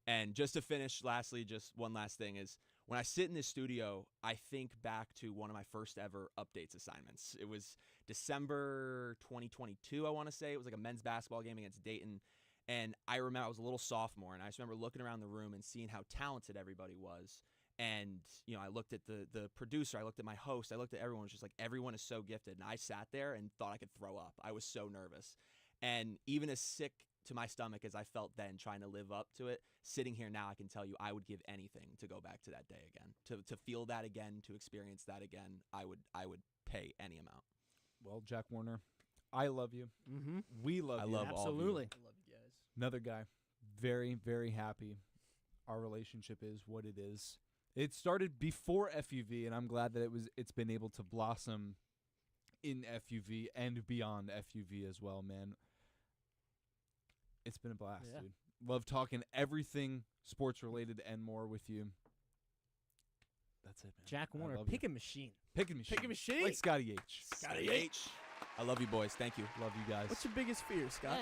And just to finish, lastly, just one last thing is when I sit in this studio, I think back to one of my first ever updates assignments. It was December 2022, I want to say. It was a men's basketball game against Dayton. And I remember I was a little sophomore, and I just remember looking around the room and seeing how talented everybody was. And, I looked at the producer, I looked at my host, I looked at everyone. It was just everyone is so gifted. And I sat there and thought I could throw up. I was so nervous. And even as sick to my stomach as I felt then, trying to live up to it, sitting here now, I can tell you I would give anything to go back to that day again, to feel that again, to experience that again. I would pay any amount. Well, Jack Warner, I love you. Mm-hmm. We love you. I love all of you. Absolutely. I love you guys. Another guy, very, very happy. Our relationship is what it is. It started before FUV, and I'm glad that it's been able to blossom in FUV and beyond FUV as well, man. It's been a blast, dude. Love talking everything sports related and more with you. That's it, man. Jack Warner, love pick a machine. Pick a machine. Pick a machine. Like Scotty H. Scotty H. I love you, boys. Thank you. Love you guys. What's your biggest fear, Scott?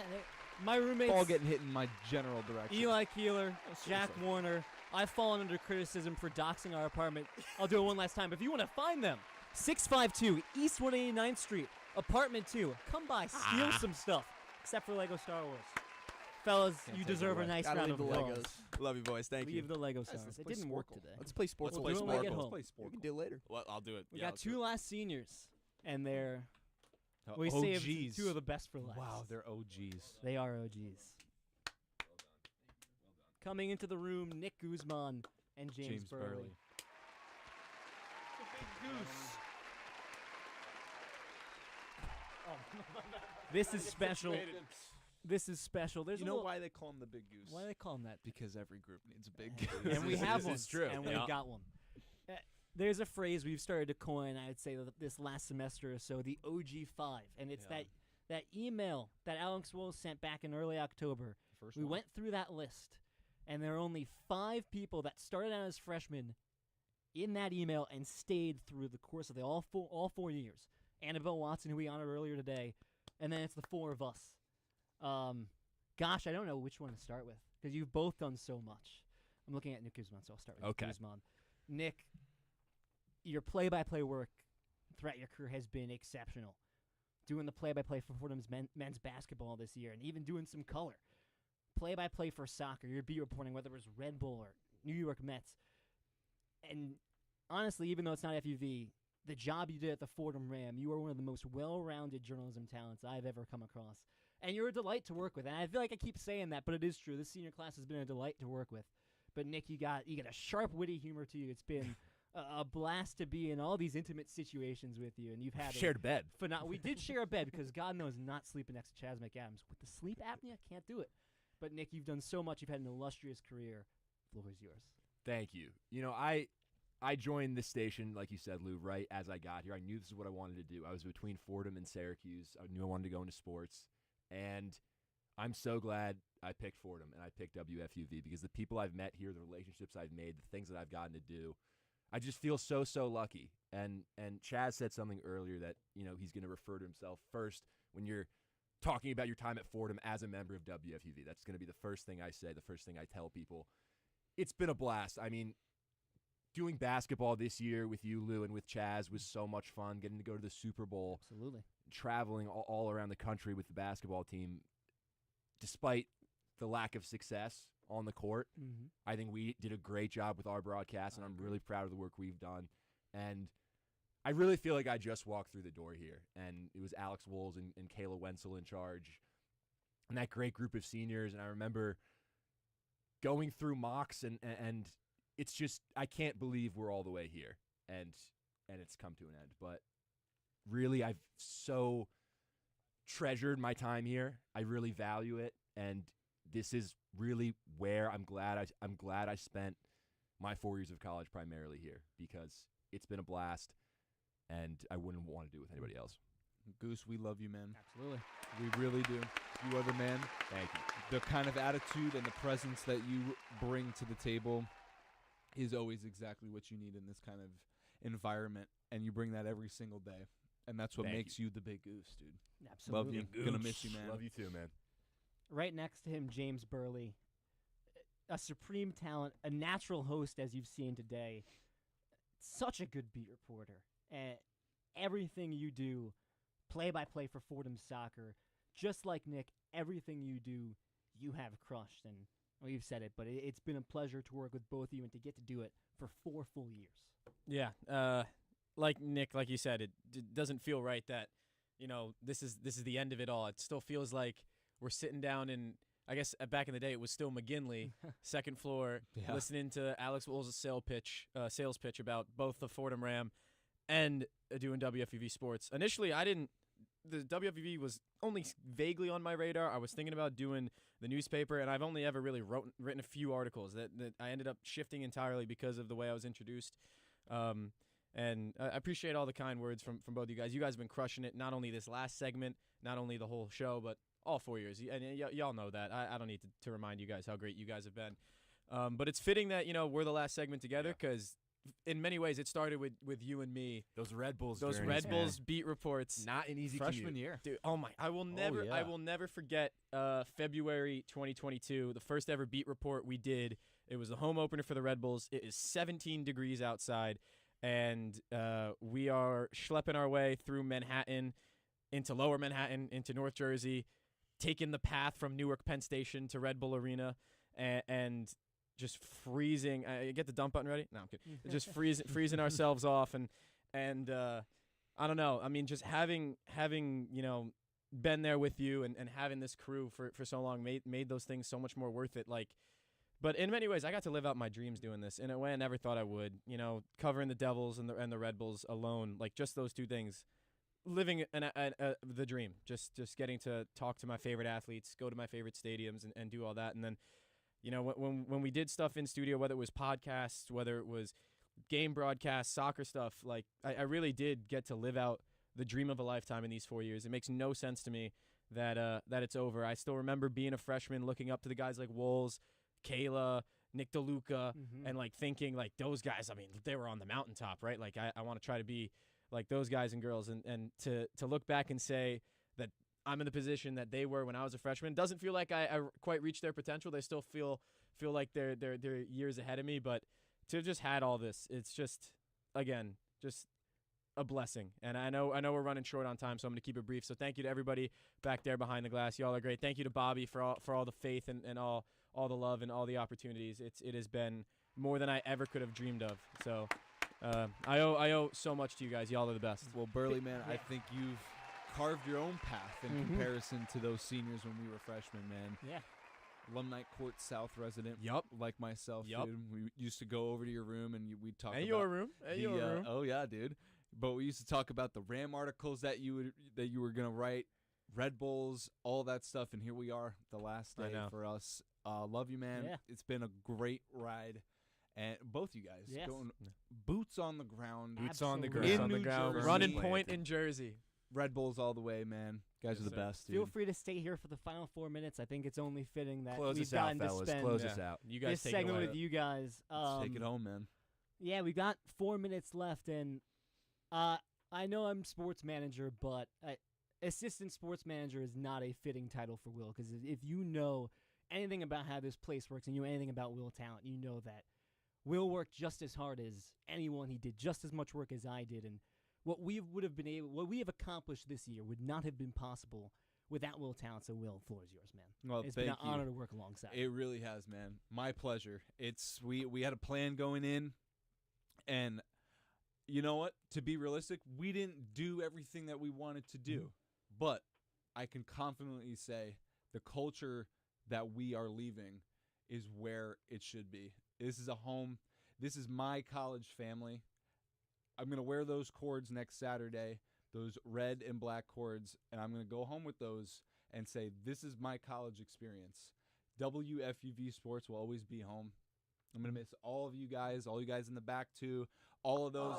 My roommates, Ball getting hit in my general direction. Eli Keeler, Jack Warner. I've fallen under criticism for doxing our apartment. I'll do it one last time. But if you want to find them, 652 East 189th Street, apartment 2. Come by, steal some stuff, except for Lego Star Wars. Fellas, you deserve a nice round of applause. Love you, boys. Thank you. Leave the Lego Stars. Let's It play didn't work Sporkle. today. Let's play sports. We'll do it when we get home. Let's play We can do it later. Well, I'll do it. We Yeah, got let's do two it. last seniors, and they're Oh, we saved OGs. two of the best for last. Wow, they're OGs. They are OGs. Coming into the room, Nick Guzman and James Burley. The big goose. This is special. This is special. There's You a know little, why they call him the Big Goose? why do they call him that? Because every group needs a big goose. And we have one. This is true. And we've got one. There's a phrase we've started to coin, I'd say, this last semester or so, the OG5. And it's that email that Alex Wolf sent back in early October. First We one. went through that list. And there are only 5 people that started out as freshmen in that email and stayed through the course of all 4 years. Annabelle Watson, who we honored earlier today, and then it's the 4 of us. Gosh, I don't know which one to start with because you've both done so much. I'm looking at Nick Guzman, so I'll start with Guzman. Nick, your play-by-play work throughout your career has been exceptional. Doing the play-by-play for Fordham's men's basketball this year and even doing some color. Play-by-play for soccer, your beat reporting, whether it was Red Bull or New York Mets. And honestly, even though it's not FUV, the job you did at the Fordham Ram, you are one of the most well-rounded journalism talents I've ever come across. And you're a delight to work with. And I feel like I keep saying that, but it is true. This senior class has been a delight to work with. But Nick, you got a sharp, witty humor to you. It's been a blast to be in all these intimate situations with you. And you've had shared a bed. We did share a bed because God knows not sleeping next to Chaz McAdams. With the sleep apnea, can't do it. But Nick, you've done so much. You've had an illustrious career. The floor is yours. Thank you. You know, I joined this station, like you said, Lou, right as I got here. I knew this is what I wanted to do. I was between Fordham and Syracuse. I knew I wanted to go into sports. And I'm so glad I picked Fordham and I picked WFUV because the people I've met here, the relationships I've made, the things that I've gotten to do, I just feel so lucky. And Chaz said something earlier that, you know, he's going to refer to himself first when you're talking about your time at Fordham as a member of WFUV. That's going to be the first thing I say, the first thing I tell people. It's been a blast. I mean, doing basketball this year with you, Lou, and with Chaz was so much fun. Getting to go to the Super Bowl. Absolutely. Traveling all around the country with the basketball team, despite the lack of success on the court. Mm-hmm. I think we did a great job with our broadcast, and I'm really proud of the work we've done. And I really feel like I just walked through the door here, and it was Alex Woles and Kayla Wenzel in charge, and that great group of seniors. And I remember going through mocks, and it's just, I can't believe we're all the way here, and it's come to an end. But really, I've so treasured my time here. I really value it, and this is really where I'm glad I spent my 4 years of college primarily here because it's been a blast, and I wouldn't want to do it with anybody else. Goose, we love you, man. Absolutely. We really do. You are the man. Thank you. The kind of attitude and the presence that you bring to the table is always exactly what you need in this kind of environment, and you bring that every single day. And that's what makes you the big Goose, dude. Absolutely. Love you. Gonna miss you, man. Love you too, man. Right next to him, James Burley, a supreme talent, a natural host, as you've seen today. Such a good beat reporter. Everything you do, play-by-play for Fordham soccer, just like Nick, everything you do, you have crushed. And we've said it, but it's been a pleasure to work with both of you and to get to do it for 4 full years. Yeah. Like Nick, like you said, it doesn't feel right that, you know, this is the end of it all. It still feels like we're sitting down in, I guess back in the day it was still McGinley, second floor, listening to Alex Woles' sales pitch about both the Fordham Ram and doing WFUV Sports. Initially, the WFUV was only vaguely on my radar. I was thinking about doing the newspaper, and I've only ever really written a few articles that I ended up shifting entirely because of the way I was introduced. And I appreciate all the kind words from both you guys. You guys have been crushing it, not only this last segment, not only the whole show, but all 4 years. And y'all know that. I don't need to remind you guys how great you guys have been. But it's fitting that, you know, we're the last segment together because in many ways it started with you and me. Those Red Bulls beat reports. Not an easy freshman year. Dude, oh my, I will never forget February 2022, the first ever beat report we did. It was the home opener for the Red Bulls. It is 17 degrees outside. And we are schlepping our way through Manhattan, into Lower Manhattan, into North Jersey, taking the path from Newark Penn Station to Red Bull Arena, and just freezing. Get the dump button ready? No, I'm kidding. Just freezing ourselves off, and I don't know. I mean, just having you know, been there with you and having this crew for so long made those things so much more worth it. But in many ways, I got to live out my dreams doing this in a way I never thought I would. You know, covering the Devils and the Red Bulls alone, like just those two things, living the dream. Just getting to talk to my favorite athletes, go to my favorite stadiums, and do all that. And then, you know, when we did stuff in studio, whether it was podcasts, whether it was game broadcasts, soccer stuff, like I really did get to live out the dream of a lifetime in these 4 years. It makes no sense to me that it's over. I still remember being a freshman, looking up to the guys like Woles, Kayla, Nick DeLuca, Mhm. and like thinking like those guys. I mean, they were on the mountaintop, right? Like I want to try to be like those guys and girls, and to look back and say that I'm in the position that they were when I was a freshman doesn't feel like I quite reached their potential. They still feel like they're years ahead of me, but to have just had all this, it's just again just a blessing. And I know we're running short on time, so I'm going to keep it brief. So thank you to everybody back there behind the glass. Y'all are great. Thank you to Bobby for all the faith and all the love and all the opportunities. It has been more than I ever could have dreamed of. So I owe so much to you guys. Y'all are the best. Well, Burley, man, I think you've carved your own path in comparison to those seniors when we were freshmen, man. Yeah. Alumni Court South resident. Yup. Like myself, Yup. dude. We used to go over to your room and we'd talk Hey, about your room. Hey, your room. Oh yeah, dude. But we used to talk about the Ram articles that you were gonna write, Red Bulls, all that stuff, and here we are, the last I day know. for us. Love you, man. Yeah. It's been a great ride, and both you guys Yes. going boots on the ground, Boots on the Absolutely. ground. In On the New ground. Jersey. Running point in Jersey. Red Bulls all the way, man. Guys Yes, are the sir. best, dude. Feel free to stay here for the final 4 minutes. I think it's only fitting that Close we've us out, gotten to fellas. spend Close us out. You guys this take it segment away. with you guys. Let's take it home, man. Yeah, we got 4 minutes left, and I know I'm sports manager, but assistant sports manager is not a fitting title for Will, because if you know anything about how this place works and you know anything about Will Talent, you know that Will worked just as hard as anyone. He did just as much work as I did, and what we have accomplished this year would not have been possible without Will Talent. So Will, floor is yours, man. Well, It's been an thank you. honor to work alongside. It really has, man. My pleasure. We had a plan going in, and you know what? To be realistic, we didn't do everything that we wanted to do, but I can confidently say the culture that we are leaving is where it should be. This is a home. This is my college family. I'm going to wear those cords next Saturday, those red and black cords, and I'm going to go home with those and say, this is my college experience. WFUV Sports will always be home. I'm going to miss all of you guys in the back too, all of those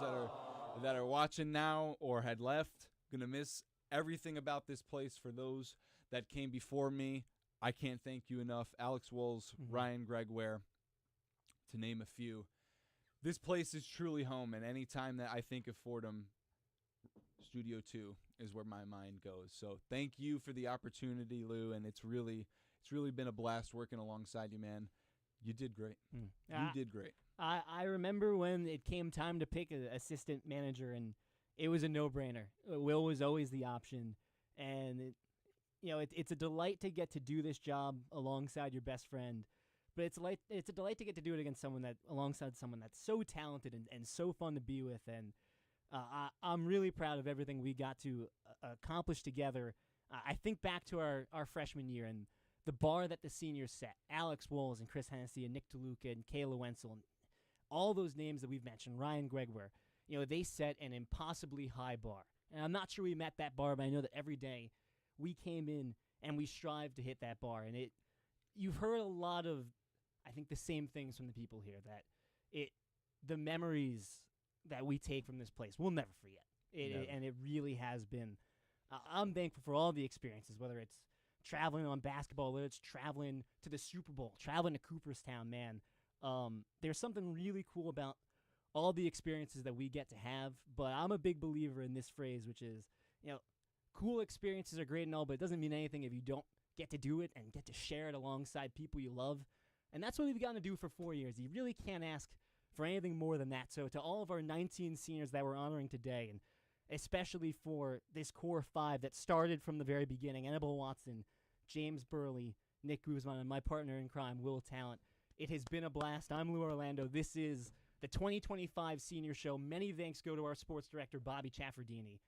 that are watching now or had left. Going to miss everything about this place for those that came before me. I can't thank you enough. Alex Wolves, Ryan Gregware, to name a few. This place is truly home, and any time that I think of Fordham, Studio 2 is where my mind goes. So thank you for the opportunity, Lou, and it's really been a blast working alongside you, man. You did great. You did great. I remember when it came time to pick an assistant manager, and it was a no-brainer. Will was always the option, and it's a delight to get to do this job alongside your best friend. But it's a delight to get to do it alongside someone that's so talented and so fun to be with. And I'm really proud of everything we got to accomplish together. I think back to our freshman year and the bar that the seniors set. Alex Wolves and Chris Hennessy and Nick DeLuca and Kayla Wenzel and all those names that we've mentioned, Ryan Gregware, they set an impossibly high bar. And I'm not sure we met that bar, but I know that every day we came in and we strived to hit that bar. And you've heard a lot of, I think, the same things from the people here, that the memories that we take from this place we'll never forget. And it really has been. I'm thankful for all the experiences, whether it's traveling on basketball, whether it's traveling to the Super Bowl, traveling to Cooperstown, man. There's something really cool about all the experiences that we get to have, but I'm a big believer in this phrase, which is, cool experiences are great and all, but it doesn't mean anything if you don't get to do it and get to share it alongside people you love. And that's what we've gotten to do for 4 years. You really can't ask for anything more than that. So to all of our 19 seniors that we're honoring today, and especially for this core 5 that started from the very beginning, Annabelle Watson, James Burley, Nick Guzman, and my partner in crime, Will Talent, it has been a blast. I'm Lou Orlando. This is the 2025 Senior Show. Many thanks go to our sports director, Bobby Chaffardini.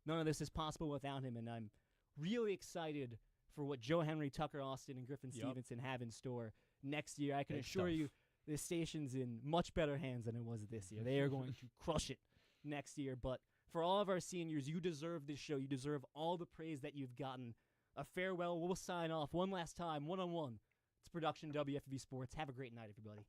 None of this is possible without him, and I'm really excited for what Joe Henry, Tucker Austin, and Griffin Stevenson have in store next year. I can assure you the station's in much better hands than it was this year. They are going to crush it next year. But for all of our seniors, you deserve this show. You deserve all the praise that you've gotten. A farewell. We'll sign off one last time, one-on-one. It's production WFUV Sports. Have a great night, everybody.